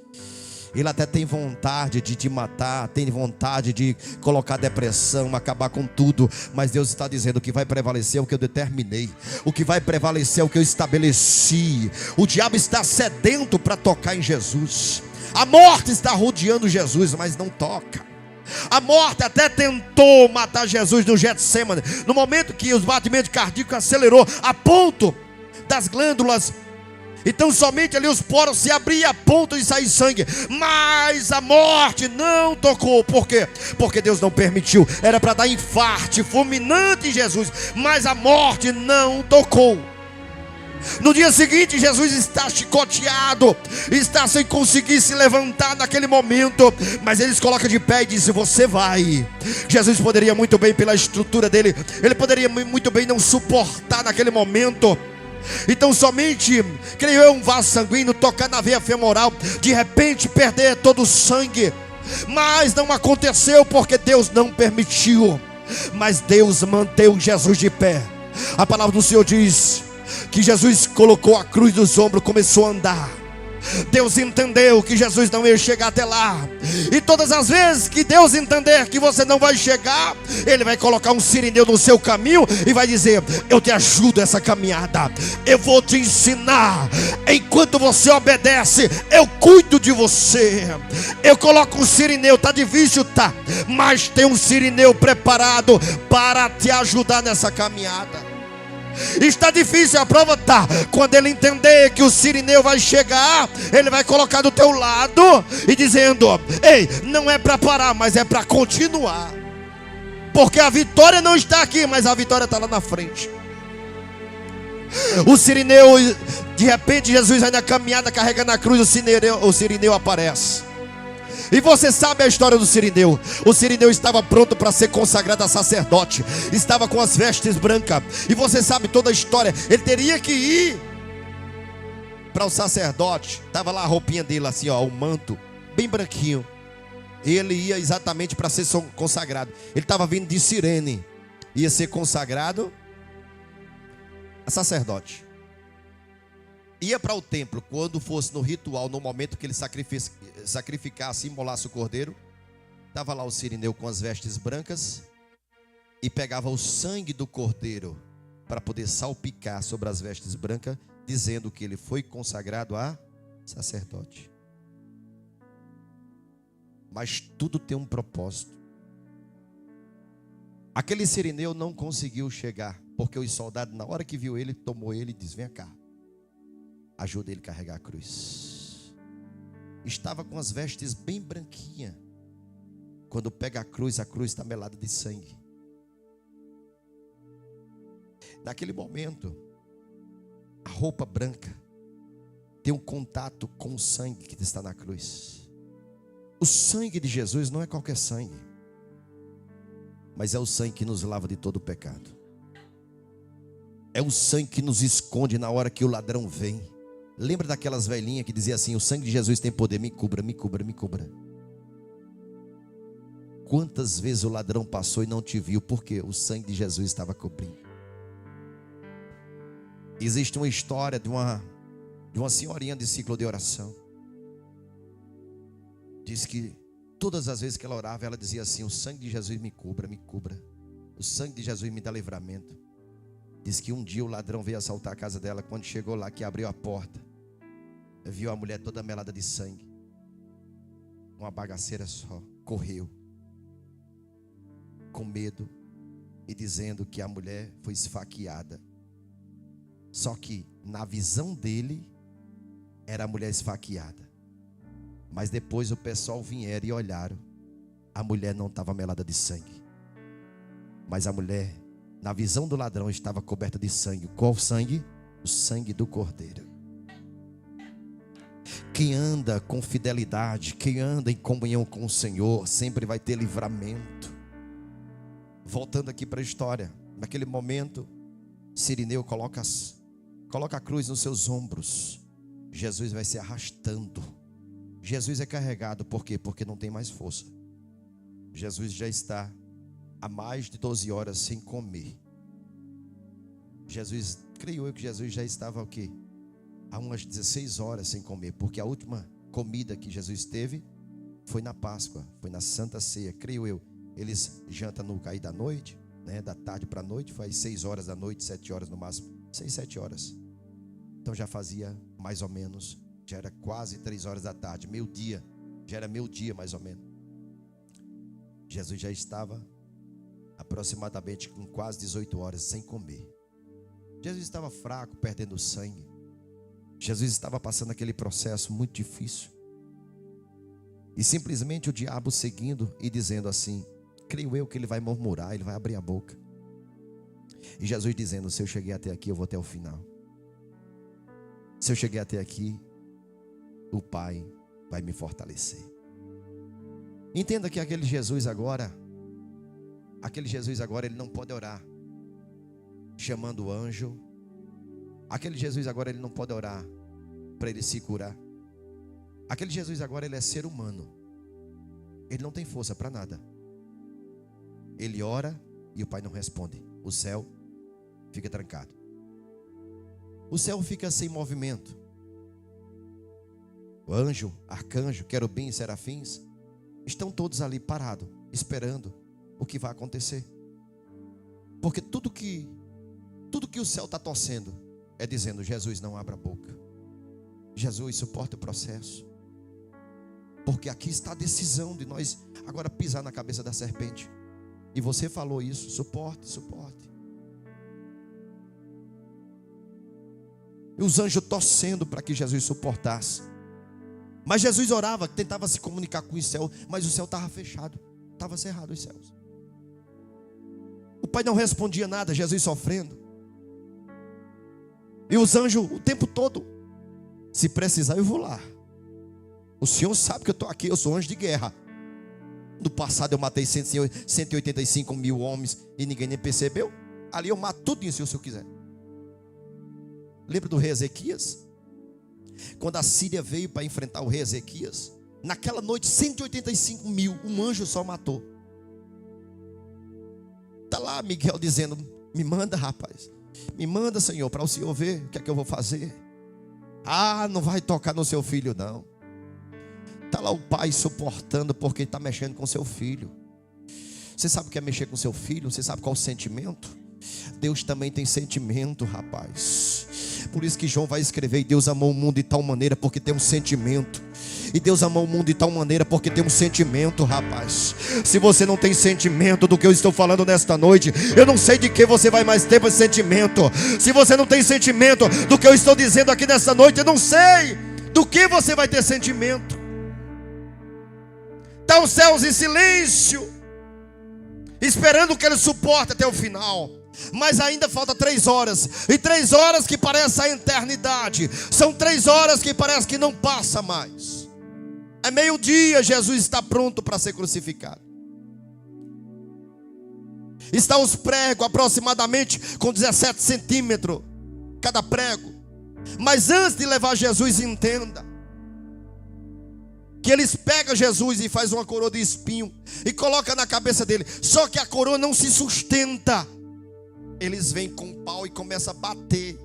Ele até tem vontade de te matar, tem vontade de colocar depressão, acabar com tudo, mas Deus está dizendo: o que vai prevalecer é o que eu determinei. O que vai prevalecer é o que eu estabeleci. O diabo está sedento para tocar em Jesus. A morte está rodeando Jesus, mas não toca. A morte até tentou matar Jesus no Getsêmani, no momento que os batimentos cardíacos acelerou a ponto das glândulas, então somente ali os poros se abriam a ponto de sair sangue, mas a morte não tocou. Por quê? Porque Deus não permitiu. Era para dar infarte fulminante em Jesus, mas a morte não tocou. No dia seguinte Jesus está chicoteado, está sem conseguir se levantar naquele momento, mas eles colocam de pé e dizem: você vai. Jesus poderia muito bem, pela estrutura dele, ele poderia muito bem não suportar naquele momento. Então somente, creio eu, um vaso sanguíneo tocar na veia femoral, de repente perder todo o sangue. Mas não aconteceu porque Deus não permitiu. Mas Deus manteve Jesus de pé. A palavra do Senhor diz que Jesus colocou a cruz nos ombros, começou a andar. Deus entendeu que Jesus não ia chegar até lá. E todas as vezes que Deus entender que você não vai chegar, Ele vai colocar um sirineu no seu caminho e vai dizer: eu te ajudo essa caminhada, eu vou te ensinar. Enquanto você obedece, eu cuido de você. Eu coloco um sirineu, tá difícil, tá, mas tem um sirineu preparado para te ajudar nessa caminhada. Está difícil, a prova tá. Quando ele entender que o sirineu vai chegar, ele vai colocar do teu lado e dizendo: ei, não é para parar, mas é para continuar. Porque a vitória não está aqui, mas a vitória está lá na frente. O sirineu, de repente Jesus vai na caminhada, carrega na cruz, o sirineu aparece. E você sabe a história do sirineu. O sirineu estava pronto para ser consagrado a sacerdote, estava com as vestes brancas. E você sabe toda a história. Ele teria que ir para o sacerdote. Estava lá a roupinha dele assim, ó, o manto bem branquinho. Ele ia exatamente para ser consagrado. Ele estava vindo de Cirene, ia ser consagrado a sacerdote. Ia para o templo, quando fosse no ritual, no momento que ele sacrificasse, imolasse o cordeiro, estava lá o sirineu com as vestes brancas e pegava o sangue do cordeiro para poder salpicar sobre as vestes brancas, dizendo que ele foi consagrado a sacerdote. Mas tudo tem um propósito. Aquele sirineu não conseguiu chegar, porque os soldados, na hora que viu ele, tomou ele e disse: vem cá, ajuda ele a carregar a cruz. Estava com as vestes bem branquinhas. Quando pega a cruz está melada de sangue. Naquele momento, a roupa branca tem um contato com o sangue que está na cruz. O sangue de Jesus não é qualquer sangue, mas é o sangue que nos lava de todo o pecado. É o sangue que nos esconde na hora que o ladrão vem. Lembra daquelas velhinhas que diziam assim: o sangue de Jesus tem poder, me cubra, me cubra, me cubra. Quantas vezes o ladrão passou e não te viu, porque o sangue de Jesus estava cobrindo. Existe uma história de uma senhorinha de ciclo de oração. Diz que todas as vezes que ela orava, ela dizia assim: o sangue de Jesus me cubra, me cubra. O sangue de Jesus me dá livramento. Diz que um dia o ladrão veio assaltar a casa dela. Quando chegou lá, que abriu a porta, viu a mulher toda melada de sangue, uma bagaceira só. Correu com medo e dizendo que a mulher foi esfaqueada. Só que na visão dele era a mulher esfaqueada, mas depois o pessoal vieram e olharam, a mulher não estava melada de sangue, mas a mulher, na visão do ladrão, estava coberta de sangue. Qual sangue? O sangue do cordeiro. Quem anda com fidelidade, quem anda em comunhão com o Senhor, sempre vai ter livramento. Voltando aqui para a história, naquele momento, Cirineu coloca a cruz nos seus ombros. Jesus vai se arrastando. Jesus é carregado, por quê? Porque não tem mais força. Jesus já está há mais de 12 horas sem comer. Creio eu que Jesus já estava o quê? Há umas 16 horas sem comer, porque a última comida que Jesus teve foi na Páscoa, foi na Santa Ceia, creio eu. Eles jantam no cair da noite, né? Da tarde para a noite, foi às 6 horas da noite, 7 horas no máximo, 6, 7 horas. Então já fazia mais ou menos, já era quase 3 horas da tarde, meio-dia, já era meio-dia mais ou menos. Jesus já estava aproximadamente com quase 18 horas sem comer. Jesus estava fraco, perdendo sangue. Jesus estava passando aquele processo muito difícil. E simplesmente o diabo seguindo e dizendo assim: creio eu que ele vai murmurar, ele vai abrir a boca. E Jesus dizendo: se eu cheguei até aqui, eu vou até o final. Se eu cheguei até aqui, o Pai vai me fortalecer. Entenda que aquele Jesus agora, ele não pode orar chamando o anjo. Aquele Jesus agora, ele não pode orar para ele se curar. Aquele Jesus agora, ele é ser humano. Ele não tem força para nada. Ele ora e o Pai não responde. O céu fica trancado. O céu fica sem movimento. o anjo, arcanjo, querubim e serafins, estão todos ali parados, esperando o que vai acontecer. Porque tudo que o céu está torcendo é dizendo: Jesus, não abra a boca. Jesus, suporta o processo. Porque aqui está a decisão de nós agora pisar na cabeça da serpente. E você falou isso: suporte, suporte. E os anjos torcendo para que Jesus suportasse. Mas Jesus orava, tentava se comunicar com o céu, mas o céu estava fechado, estava cerrado os céus. O pai não respondia nada, Jesus sofrendo. E os anjos o tempo todo: se precisar eu vou lá. O Senhor sabe que eu estou aqui, eu sou anjo de guerra. No passado eu matei 185 mil homens e ninguém nem percebeu. Ali eu mato tudo se o Senhor quiser. Lembra do rei Ezequias? Quando a Síria veio para enfrentar o rei Ezequias, naquela noite 185 mil, um anjo só matou. Está lá Miguel dizendo: me manda, rapaz, me manda, Senhor, para o Senhor ver o que é que eu vou fazer. Ah, não vai tocar no seu filho não. Está lá o pai suportando porque está mexendo com seu filho. Você sabe o que é mexer com seu filho? Você sabe qual é o sentimento? Deus também tem sentimento, rapaz. Por isso que João vai escrever: e Deus amou o mundo de tal maneira porque tem um sentimento. E Deus amou o mundo de tal maneira porque tem um sentimento, rapaz. Se você não tem sentimento do que eu estou falando nesta noite, eu não sei de que você vai mais ter esse sentimento. Se você não tem sentimento do que eu estou dizendo aqui nesta noite, eu não sei do que você vai ter sentimento. Está os céus em silêncio, esperando que ele suporte até o final. Mas ainda falta 3 horas. E 3 horas que parece a eternidade. São 3 horas que parece que não passa mais. É meio-dia, Jesus está pronto para ser crucificado. Está os pregos aproximadamente com 17 centímetros cada prego. Mas antes de levar Jesus, entenda que eles pegam Jesus e faz uma coroa de espinho e coloca na cabeça dele. Só que a coroa não se sustenta. Eles vêm com um pau e começam a bater.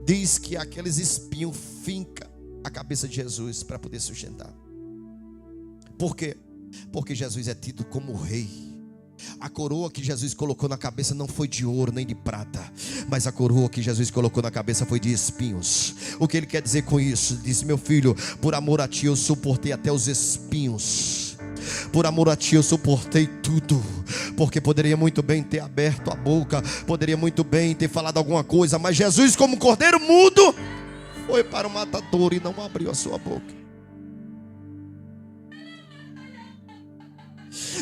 Diz que aqueles espinhos finca a cabeça de Jesus para poder sustentar. Por quê? Porque Jesus é tido como rei. A coroa que Jesus colocou na cabeça não foi de ouro nem de prata, mas a coroa que Jesus colocou na cabeça foi de espinhos. O que ele quer dizer com isso? Disse: meu filho, por amor a ti eu suportei até os espinhos. Por amor a ti eu suportei tudo. Porque poderia muito bem ter aberto a boca, poderia muito bem ter falado alguma coisa, mas Jesus, como cordeiro mudo, foi para o matadouro e não abriu a sua boca.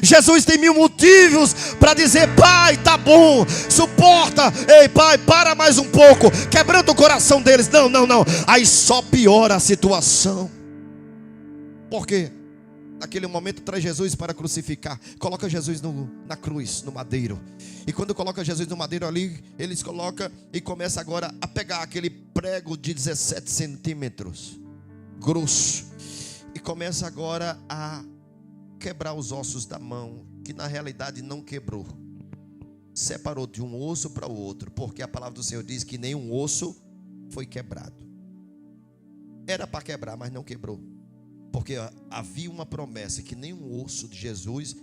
Jesus tem 1000 motivos para dizer: pai, tá bom, suporta. Ei, pai, para mais um pouco. Quebrando o coração deles. Não. Aí só piora a situação. Por quê? Naquele momento traz Jesus para crucificar. Coloca Jesus na cruz, no madeiro. E quando coloca Jesus no madeiro ali, eles colocam e começa agora a pegar aquele prego de 17 centímetros grosso. E começa agora a quebrar os ossos da mão, que na realidade não quebrou. Separou de um osso para o outro, porque a palavra do Senhor diz que nenhum osso foi quebrado. Era para quebrar, mas não quebrou. Porque havia uma promessa que nenhum osso de Jesus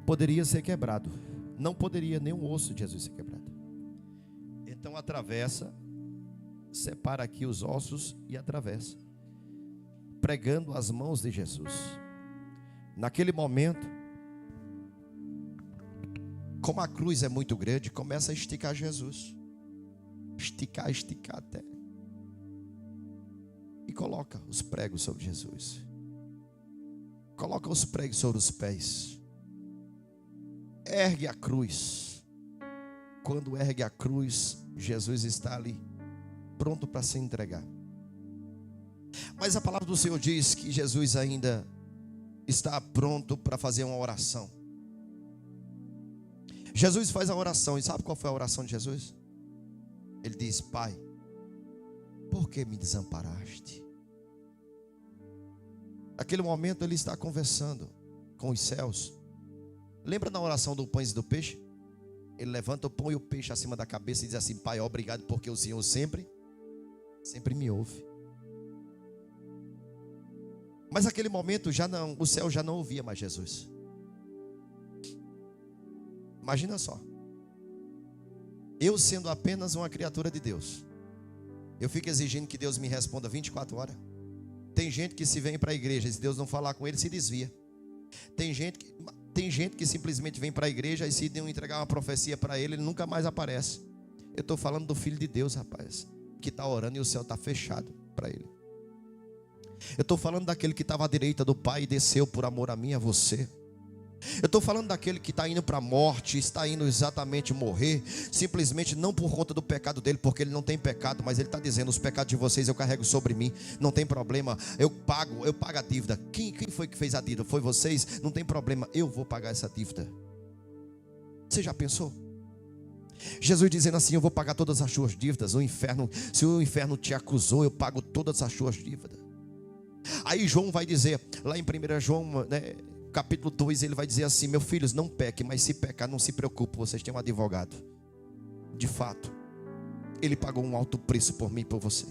poderia ser quebrado. Não poderia nenhum osso de Jesus ser quebrado. Então atravessa, separa aqui os ossos e atravessa, pregando as mãos de Jesus. Naquele momento, como a cruz é muito grande, começa a esticar Jesus. Esticar até. E coloca os pregos sobre Jesus. Coloca os pregos sobre os pés. Ergue a cruz. Quando ergue a cruz, Jesus está ali, pronto para se entregar. Mas a palavra do Senhor diz que Jesus ainda está pronto para fazer uma oração. Jesus faz a oração. E sabe qual foi a oração de Jesus? Ele diz: pai, por que me desamparaste? Naquele momento ele está conversando com os céus. Lembra na oração do pães e do peixe? ele levanta, põe o peixe acima da cabeça e diz assim: Pai, obrigado porque o Senhor sempre me ouve. Mas naquele momento o céu já não ouvia mais Jesus. Imagina só, eu sendo apenas uma criatura de Deus, eu fico exigindo que Deus me responda 24 horas. Tem gente que se vem para a igreja e se Deus não falar com ele, se desvia. Tem gente que simplesmente vem para a igreja e se não entregar uma profecia para ele, ele nunca mais aparece. Eu estou falando do Filho de Deus, rapaz, que está orando e o céu está fechado para ele. Eu estou falando daquele que estava à direita do Pai e desceu por amor a mim e a você. Eu estou falando daquele que está indo para a morte, está indo exatamente morrer, simplesmente não por conta do pecado dele, porque ele não tem pecado, mas ele está dizendo: os pecados de vocês eu carrego sobre mim, não tem problema, eu pago a dívida. Quem foi que fez a dívida? Foi vocês? Não tem problema, eu vou pagar essa dívida. Você já pensou? Jesus dizendo assim: eu vou pagar todas as suas dívidas. Se o inferno te acusou, eu pago todas as suas dívidas. Aí João vai dizer, lá em 1 João, né, capítulo 2, ele vai dizer assim: meus filhos, não pequem, mas se pecar, não se preocupe, vocês têm um advogado. De fato, ele pagou um alto preço por mim e por você.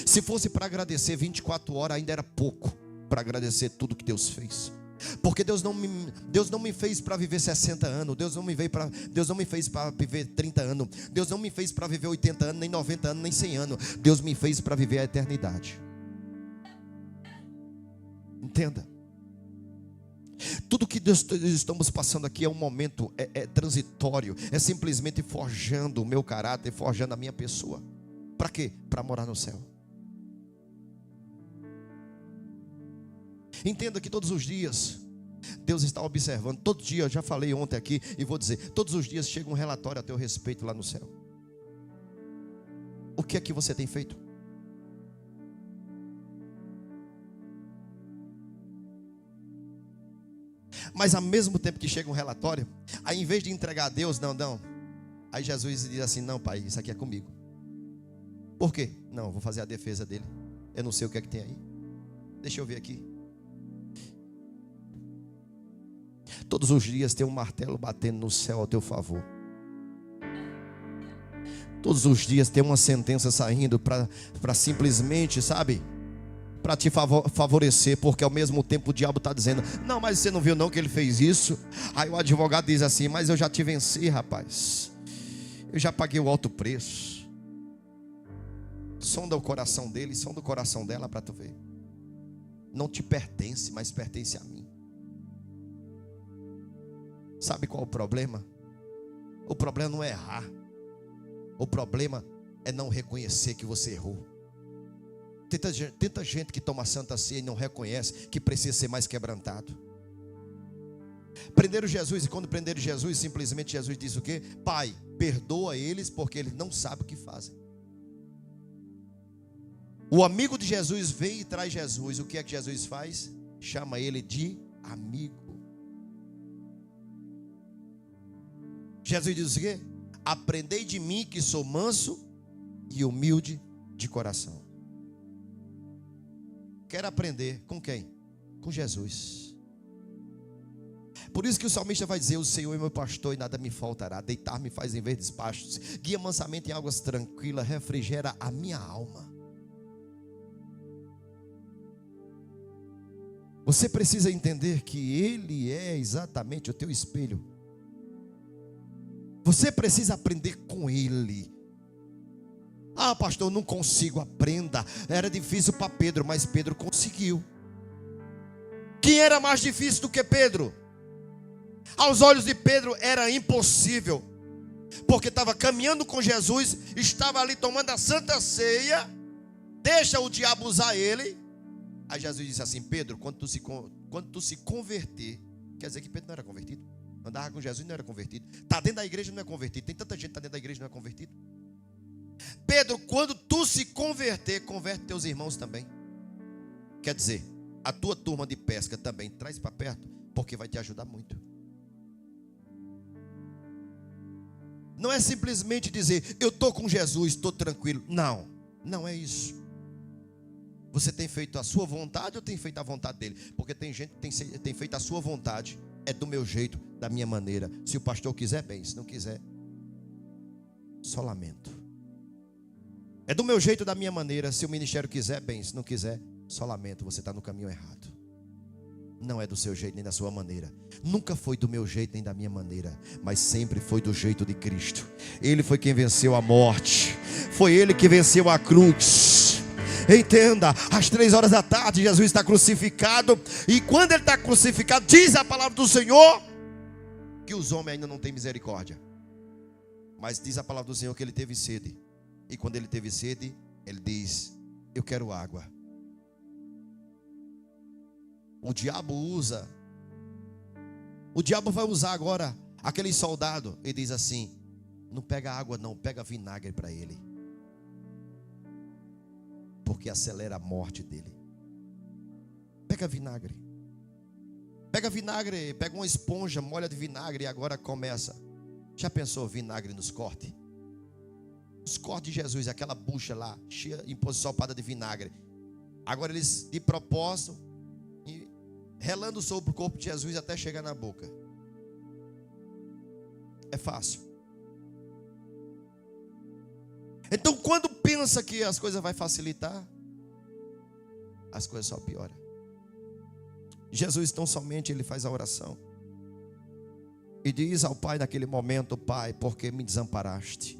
Se fosse para agradecer 24 horas, ainda era pouco para agradecer tudo que Deus fez. Porque Deus não me fez para viver 60 anos. Deus não me fez para viver 30 anos. Deus não me fez para viver 80 anos, nem 90 anos, nem 100 anos. Deus me fez para viver a eternidade. Entenda. Tudo que estamos passando aqui é um momento, é transitório. É simplesmente forjando o meu caráter, forjando a minha pessoa. Para quê? Para morar no céu. Entenda que todos os dias Deus está observando. Todo dia, eu já falei ontem aqui e vou dizer, todos os dias chega um relatório a teu respeito lá no céu. O que é que você tem feito? Mas ao mesmo tempo que chega um relatório, aí em vez de entregar a Deus, não, aí Jesus diz assim: não, pai, isso aqui é comigo. Por quê? Não, vou fazer a defesa dele. Eu não sei o que é que tem aí. Deixa eu ver aqui. Todos os dias tem um martelo batendo no céu ao teu favor. Todos os dias tem uma sentença saindo para simplesmente, sabe, para te favorecer, porque ao mesmo tempo o diabo está dizendo: não, mas você não viu não que ele fez isso? Aí o advogado diz assim: mas eu já te venci, rapaz, eu já paguei o alto preço. Sonda o coração dele, sonda o coração dela para tu ver. Não te pertence, mas pertence a mim. Sabe qual é o problema? O problema não é errar. O problema é não reconhecer que você errou. Tanta gente que toma santa ceia e não reconhece que precisa ser mais quebrantado. Prenderam Jesus, e quando prenderam Jesus, simplesmente Jesus disse o quê? Pai, perdoa eles porque eles não sabem o que fazem. O amigo de Jesus vem e traz Jesus. O que é que Jesus faz? Chama ele de amigo. Jesus diz o quê? Aprendei de mim que sou manso e humilde de coração. Quero aprender com quem? Com Jesus. Por isso que o salmista vai dizer: o Senhor é meu pastor e nada me faltará. Deitar-me faz em verdes pastos, guia mansamente em águas tranquilas, refrigera a minha alma. Você precisa entender que Ele é exatamente o teu espelho. Você precisa aprender com Ele. Ah, pastor, eu não consigo. Aprenda. Era difícil para Pedro, mas Pedro conseguiu. Quem era mais difícil do que Pedro? Aos olhos de Pedro era impossível, porque estava caminhando com Jesus, estava ali tomando a santa ceia. Deixa o diabo usar ele. Aí Jesus disse assim: Pedro, quando tu se converter, quer dizer que Pedro não era convertido. Andava com Jesus e não era convertido. Está dentro da igreja e não é convertido. Tem tanta gente que está dentro da igreja e não é convertido. Pedro, quando tu se converter, converte teus irmãos também. Quer dizer, a tua turma de pesca também traz para perto, porque vai te ajudar muito. Não é simplesmente dizer: eu estou com Jesus, estou tranquilo. Não, não é isso. Você tem feito a sua vontade ou tem feito a vontade dele? Porque tem gente que tem feito a sua vontade É do meu jeito, da minha maneira. Se o pastor quiser, bem. Se não quiser, só lamento. É do meu jeito, da minha maneira. Se o ministério quiser, bem. Se não quiser, só lamento. Você está no caminho errado. Não é do seu jeito nem da sua maneira. Nunca foi do meu jeito nem da minha maneira, mas sempre foi do jeito de Cristo. Ele foi quem venceu a morte. Foi Ele que venceu a cruz. Entenda, às 3 horas da tarde Jesus está crucificado. E quando Ele está crucificado, diz a palavra do Senhor que os homens ainda não têm misericórdia. Mas diz a palavra do Senhor que Ele teve sede. E quando Ele teve sede, Ele diz: eu quero água. O diabo vai usar agora aquele soldado e diz assim: não pega água não, pega vinagre para ele, porque acelera a morte dele. Pega vinagre, pega uma esponja, molha de vinagre e agora começa. Já pensou vinagre nos cortes? Os cortes de Jesus, aquela bucha lá, cheia, ensopada de vinagre. Agora eles, de propósito, relando sobre o corpo de Jesus até chegar na boca. É fácil. Então, quando pensa que as coisas vão facilitar, as coisas só pioram. Jesus, tão somente, Ele faz a oração e diz ao Pai naquele momento: Pai, por que me desamparaste?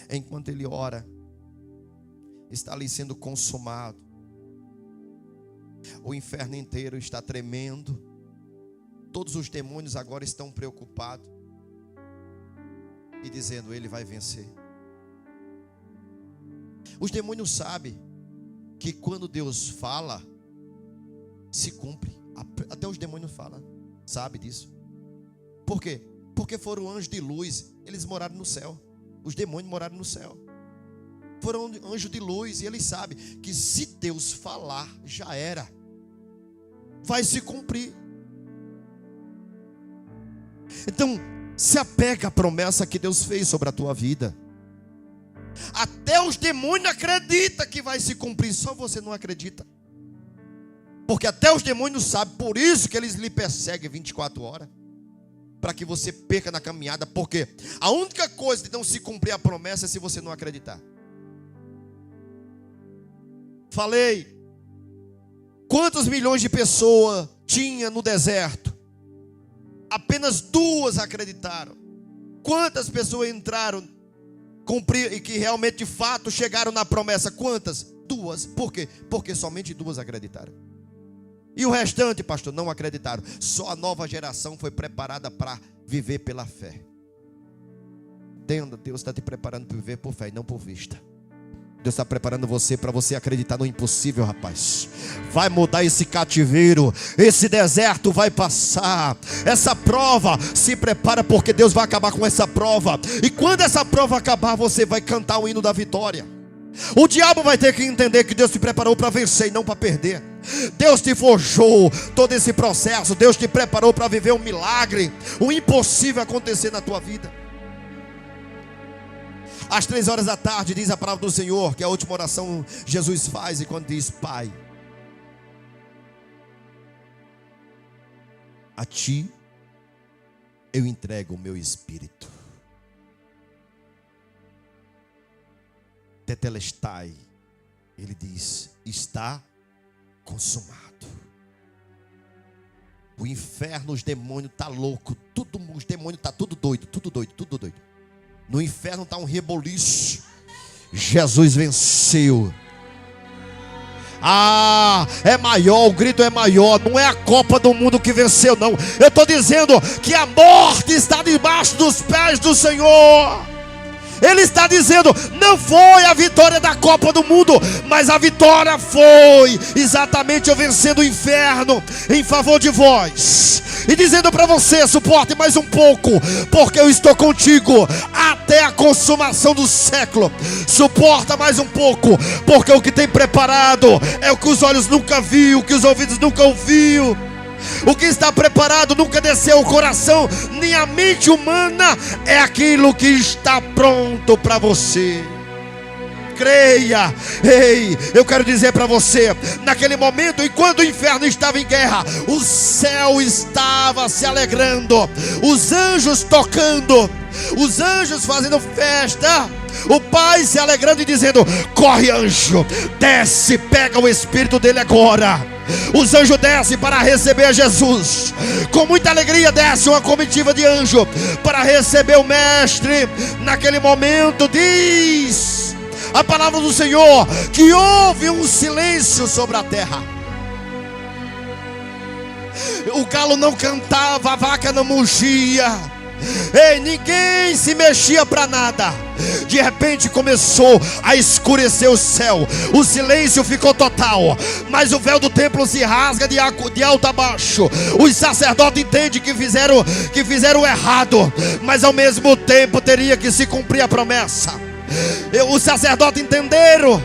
Enquanto Ele ora, está ali sendo consumado. O inferno inteiro está tremendo. Todos os demônios agora estão preocupados e dizendo: Ele vai vencer. Os demônios sabem que quando Deus fala, se cumpre. Até os demônios falam, sabe disso. Por quê? Porque foram anjos de luz. Eles moraram no céu. Os demônios moraram no céu. Foram anjos de luz. E eles sabem que se Deus falar, já era. Vai se cumprir. Então, se apega à promessa que Deus fez sobre a tua vida. Até os demônios acreditam que vai se cumprir. Só você não acredita. Porque até os demônios sabem. Por isso que eles lhe perseguem 24 horas. Para que você perca na caminhada. Porque a única coisa de não se cumprir a promessa é se você não acreditar. Falei. Quantos milhões de pessoas tinha no deserto? Apenas 2 acreditaram. Quantas pessoas entraram, cumpriram e que realmente de fato chegaram na promessa? Quantas? 2. Por quê? Porque somente 2 acreditaram. E o restante, pastor, não acreditaram. Só a nova geração foi preparada para viver pela fé. Entenda, Deus está te preparando para viver por fé e não por vista. Deus está preparando você para você acreditar no impossível, rapaz. Vai mudar esse cativeiro. Esse deserto vai passar. Essa prova, se prepara, porque Deus vai acabar com essa prova. E quando essa prova acabar, você vai cantar o hino da vitória. O diabo vai ter que entender que Deus te preparou para vencer e não para perder. Deus te forjou todo esse processo. Deus te preparou para viver um milagre. O impossível acontecer na tua vida. Às 3 horas da tarde, diz a palavra do Senhor, que é a última oração Jesus faz, e quando diz: Pai, a Ti eu entrego o meu espírito. Tetelestai, Ele diz: está consumado. O inferno, os demônios estão loucos, os demônios estão tudo doido. No inferno está um reboliço. Jesus venceu. É maior, o grito é maior. Não é a Copa do Mundo que venceu, não. Eu estou dizendo que a morte está debaixo dos pés do Senhor. Ele está dizendo: não foi a vitória da Copa do Mundo, mas a vitória foi exatamente eu vencendo o inferno em favor de vós. E dizendo para você: suporte mais um pouco, porque eu estou contigo até a consumação do século. Suporta mais um pouco, porque o que tem preparado é o que os olhos nunca viu, o que os ouvidos nunca ouviu. O que está preparado nunca desceu ao coração, nem a mente humana. É aquilo que está pronto para você. creia. Ei, eu quero dizer para você, naquele momento, enquanto o inferno estava em guerra, o céu estava se alegrando, os anjos tocando, os anjos fazendo festa, o Pai se alegrando e dizendo: corre, anjo, desce, pega o espírito dele agora. Os anjos descem para receber Jesus. Com muita alegria desce uma comitiva de anjo para receber o mestre. Naquele momento diz a palavra do Senhor que houve um silêncio sobre a terra. O galo não cantava, a vaca não mugia, ei, ninguém se mexia para nada. De repente começou a escurecer o céu, o silêncio ficou total, mas o véu do templo se rasga de alto a baixo. Os sacerdotes entendem que fizeram errado, mas ao mesmo tempo teria que se cumprir a promessa. Os sacerdotes entenderam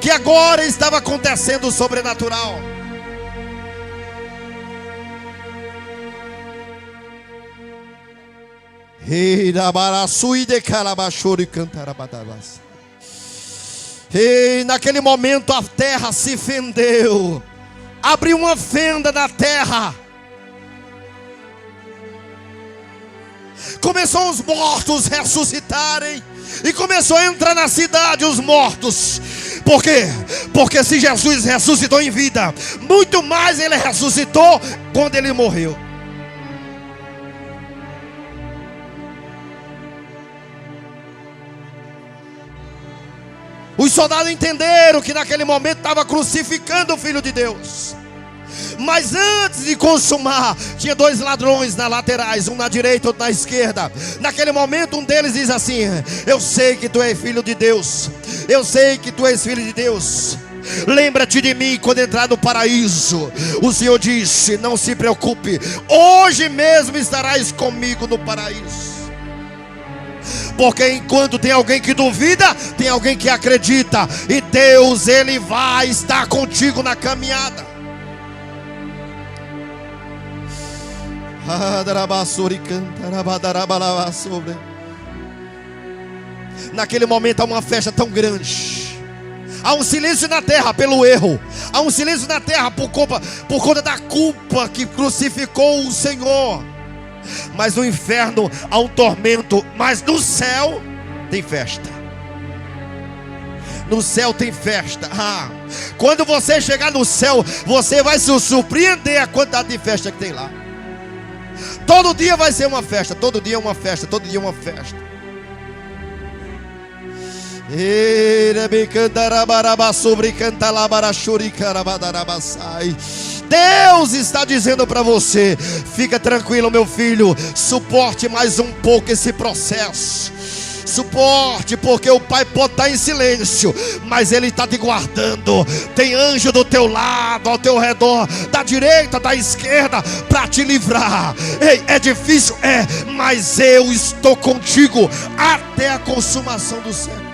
que agora estava acontecendo o sobrenatural. E naquele momento a terra se fendeu, abriu uma fenda na terra, começou os mortos ressuscitarem, e começou a entrar na cidade os mortos. Por quê? Porque se Jesus ressuscitou em vida, muito mais ele ressuscitou quando ele morreu. Os soldados entenderam que naquele momento estava crucificando o Filho de Deus. Mas antes de consumar, tinha dois ladrões nas laterais, um na direita e outro na esquerda. Naquele momento um deles diz assim: eu sei que tu és filho de Deus, eu sei que tu és filho de Deus, lembra-te de mim quando entrar no paraíso. O Senhor disse: não se preocupe, hoje mesmo estarás comigo no paraíso. Porque enquanto tem alguém que duvida, tem alguém que acredita, e Deus, Ele vai estar contigo na caminhada. Naquele momento há uma festa tão grande, há um silêncio na terra pelo erro, há um silêncio na terra por conta da culpa que crucificou o Senhor. Mas no inferno há um tormento, mas no céu tem festa. No céu tem festa. Quando você chegar no céu, você vai se surpreender a quantidade de festa que tem lá. Todo dia vai ser uma festa, todo dia uma festa, todo dia uma festa. Deus está dizendo para você: fica tranquilo, meu filho, suporte mais um pouco esse processo. Suporte, porque o Pai pode estar em silêncio, mas Ele está te guardando. Tem anjo do teu lado, ao teu redor, da direita, da esquerda, para te livrar. Ei, é difícil, mas eu estou contigo até a consumação do século.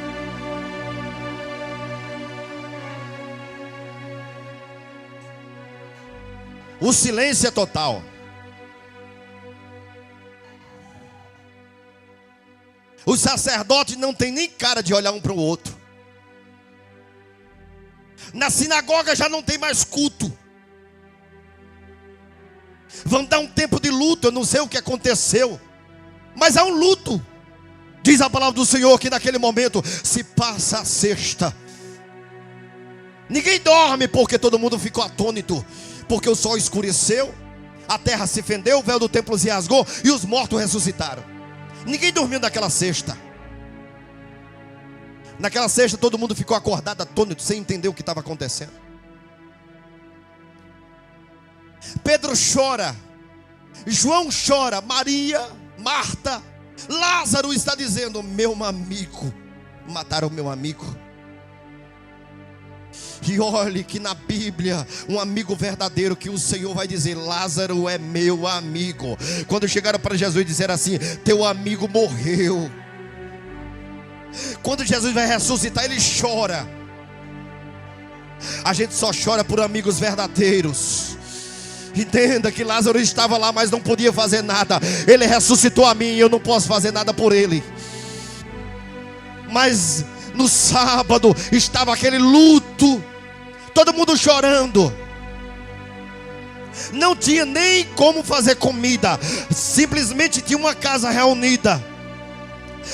O silêncio é total. Os sacerdotes não tem nem cara de olhar um para o outro. Na sinagoga já não tem mais culto. Vão dar um tempo de luto. Eu não sei o que aconteceu, mas há um luto. Diz a palavra do Senhor que naquele momento se passa a sexta. Ninguém dorme, porque todo mundo ficou atônito, porque o sol escureceu, a terra se fendeu, o véu do templo se rasgou e os mortos ressuscitaram. Ninguém dormiu naquela sexta. Naquela sexta todo mundo ficou acordado, atônito, sem entender o que estava acontecendo. Pedro chora, João chora, Maria, Marta, Lázaro está dizendo: meu amigo, mataram meu amigo. E olhe que na Bíblia, um amigo verdadeiro, que o Senhor vai dizer: Lázaro é meu amigo. Quando chegaram para Jesus e disseram assim: teu amigo morreu. Quando Jesus vai ressuscitar, ele chora. A gente só chora por amigos verdadeiros. Entenda que Lázaro estava lá, mas não podia fazer nada. Ele ressuscitou a mim e eu não posso fazer nada por ele. Mas No sábado estava aquele luto, todo mundo chorando. Não tinha nem como fazer comida, simplesmente tinha uma casa reunida.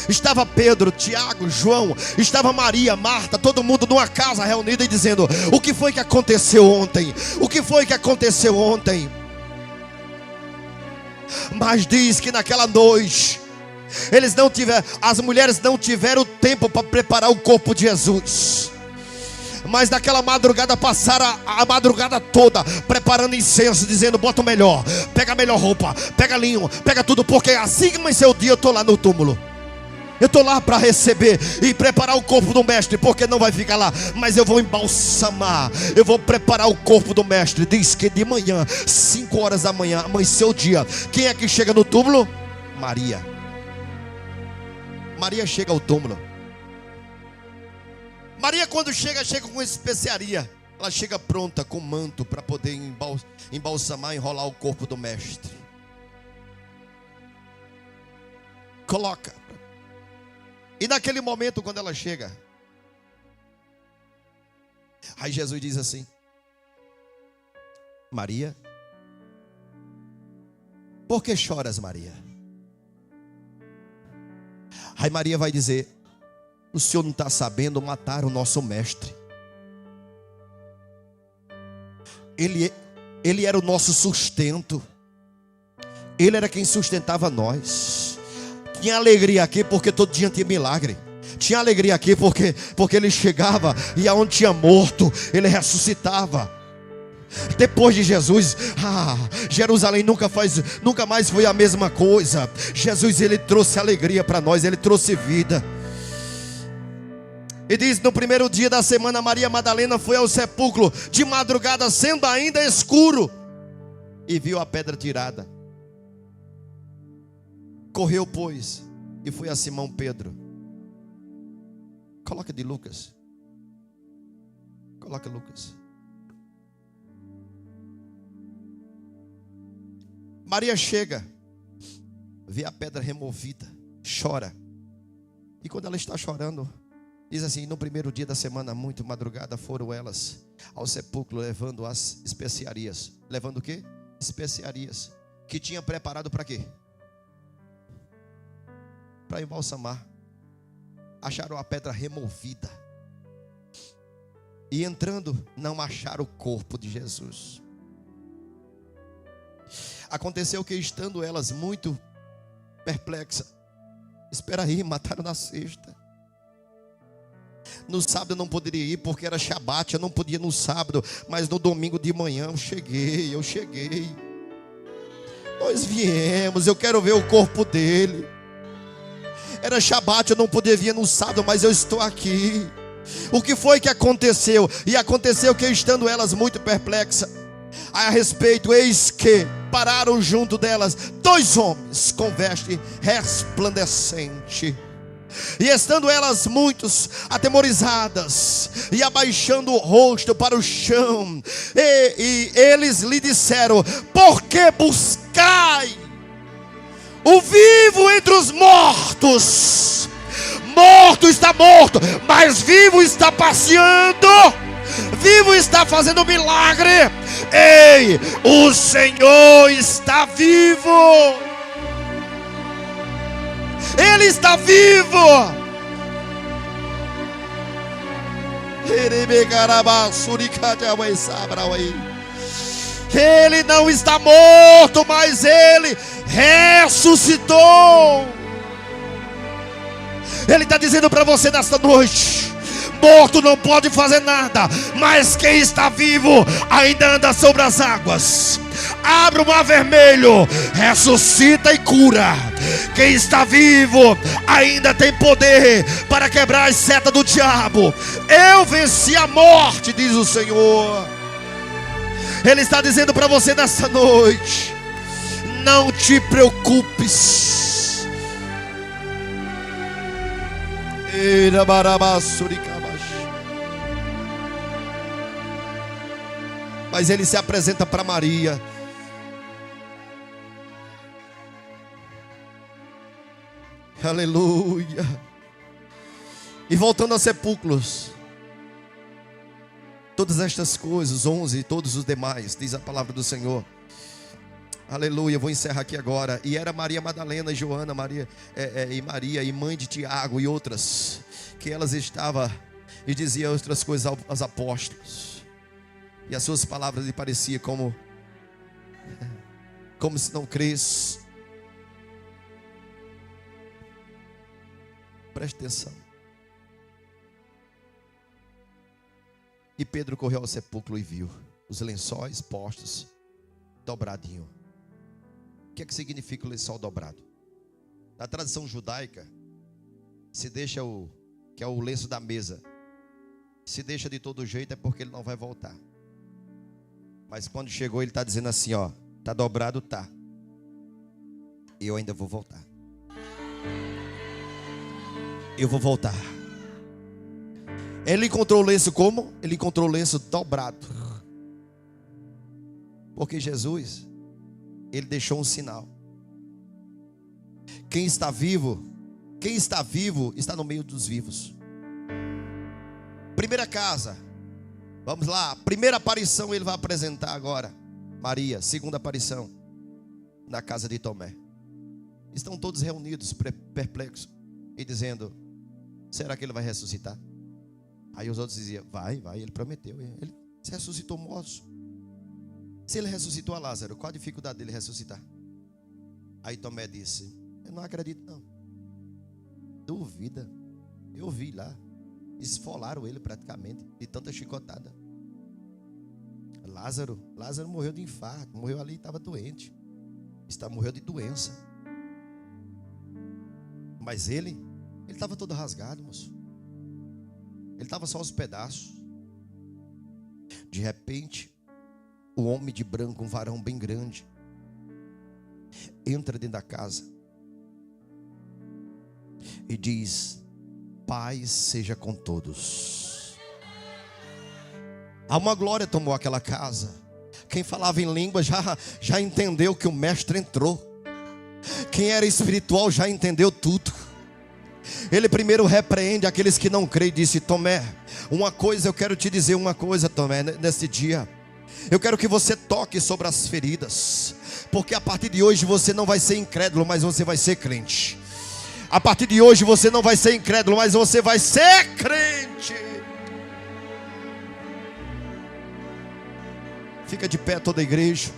Estava Pedro, Tiago, João, estava Maria, Marta, todo mundo numa casa reunida e dizendo: o que foi que aconteceu ontem? O que foi que aconteceu ontem? Mas diz que naquela noite as mulheres não tiveram tempo para preparar o corpo de Jesus. Mas naquela madrugada passaram a madrugada toda preparando incenso, dizendo: bota o melhor, pega a melhor roupa, pega linho, pega tudo, porque assim que amanhecer o dia eu estou lá no túmulo. Eu estou lá para receber e preparar o corpo do mestre, porque não vai ficar lá, mas eu vou embalsamar, eu vou preparar o corpo do mestre. Diz que de manhã, 5 horas da manhã, amanheceu o dia. Quem é que chega no túmulo? Maria. Maria chega ao túmulo. Maria, quando chega com especiaria. Ela chega pronta com manto para poder embalsamar, enrolar o corpo do mestre. Coloca. E naquele momento, quando ela chega, aí Jesus diz assim: Maria, por que choras, Maria? Aí Maria vai dizer: o senhor não está sabendo, matar o nosso mestre. Ele era o nosso sustento. Ele era quem sustentava nós. Tinha alegria aqui porque todo dia tinha milagre. Tinha alegria aqui porque ele chegava e aonde tinha morto, ele ressuscitava. Depois de Jesus, Jerusalém nunca mais foi a mesma coisa. Jesus, ele trouxe alegria para nós, ele trouxe vida. E diz: no primeiro dia da semana, Maria Madalena foi ao sepulcro de madrugada, sendo ainda escuro, e viu a pedra tirada. Correu, pois, e foi a Simão Pedro. Coloca de Lucas. Coloca Lucas. Maria chega, vê a pedra removida, chora. E quando ela está chorando, diz assim: no primeiro dia da semana, muito madrugada, foram elas ao sepulcro, levando as especiarias. Levando o quê? Especiarias. Que tinha preparado para quê? Para embalsamar. Acharam a pedra removida. E entrando, não acharam o corpo de Jesus. Aconteceu que, estando elas muito perplexas, espera aí, mataram na sexta. No sábado eu não poderia ir porque era Shabat, eu não podia no sábado, mas no domingo de manhã eu cheguei. Nós viemos, eu quero ver o corpo dele. Era Shabat, eu não podia vir no sábado, mas eu estou aqui. O que foi que aconteceu? E aconteceu que, estando elas muito perplexas a respeito, eis que pararam junto delas 2 homens com veste resplandecente. E estando elas muitos atemorizadas e abaixando o rosto para o chão, e eles lhe disseram: por que buscai o vivo entre os mortos? Morto está morto, mas vivo está passeando, vivo está fazendo milagre. Ei, o Senhor está vivo. Ele está vivo. Ele não está morto, mas ele ressuscitou. Ele está dizendo para você nesta noite: morto não pode fazer nada, mas quem está vivo ainda anda sobre as águas. Abre o mar vermelho, ressuscita e cura. Quem está vivo ainda tem poder para quebrar as setas do diabo. Eu venci a morte, diz o Senhor. Ele está dizendo para você nessa noite: não te preocupes. Mas ele se apresenta para Maria. Aleluia. E voltando aos sepulcros, todas estas coisas, 11 e todos os demais, diz a palavra do Senhor. Aleluia, eu vou encerrar aqui agora. E era Maria Madalena, Joana, e Maria, e mãe de Tiago e outras, que elas estavam e dizia outras coisas aos apóstolos. E as suas palavras lhe pareciam como se não cresce. Preste atenção. E Pedro correu ao sepulcro e viu os lençóis postos dobradinho. O que é que significa o lençol dobrado? Na tradição judaica, se deixa que é o lenço da mesa, se deixa de todo jeito é porque ele não vai voltar. Mas quando chegou ele está dizendo assim, ó, está dobrado, tá. Eu ainda vou voltar. Eu vou voltar. Ele encontrou o lenço como? Ele encontrou o lenço dobrado. Porque Jesus, ele deixou um sinal. Quem está vivo está no meio dos vivos. Primeira casa. Vamos lá, primeira aparição ele vai apresentar agora. Maria, segunda aparição na casa de Tomé. Estão todos reunidos, perplexos e dizendo: será que ele vai ressuscitar? Aí os outros diziam: vai, ele prometeu. Ele se ressuscitou moço. Se ele ressuscitou a Lázaro, qual a dificuldade dele ressuscitar? Aí Tomé disse: eu não acredito não. Duvida. Eu vi lá. Esfolaram ele praticamente de tanta chicotada. Lázaro morreu de infarto. Morreu ali, estava doente. Morreu de doença. Mas ele estava todo rasgado, moço. Ele estava só aos pedaços. De repente, o homem de branco, um varão bem grande, entra dentro da casa e diz: paz seja com todos. Há uma glória tomou aquela casa. Quem falava em língua já entendeu que o mestre entrou. Quem era espiritual já entendeu tudo. Ele primeiro repreende aqueles que não creem e disse: Tomé, uma coisa eu quero te dizer, uma coisa, Tomé, nesse dia. Eu quero que você toque sobre as feridas, porque a partir de hoje você não vai ser incrédulo, mas você vai ser crente. A partir de hoje você não vai ser incrédulo, mas você vai ser crente. Fica de pé toda a igreja.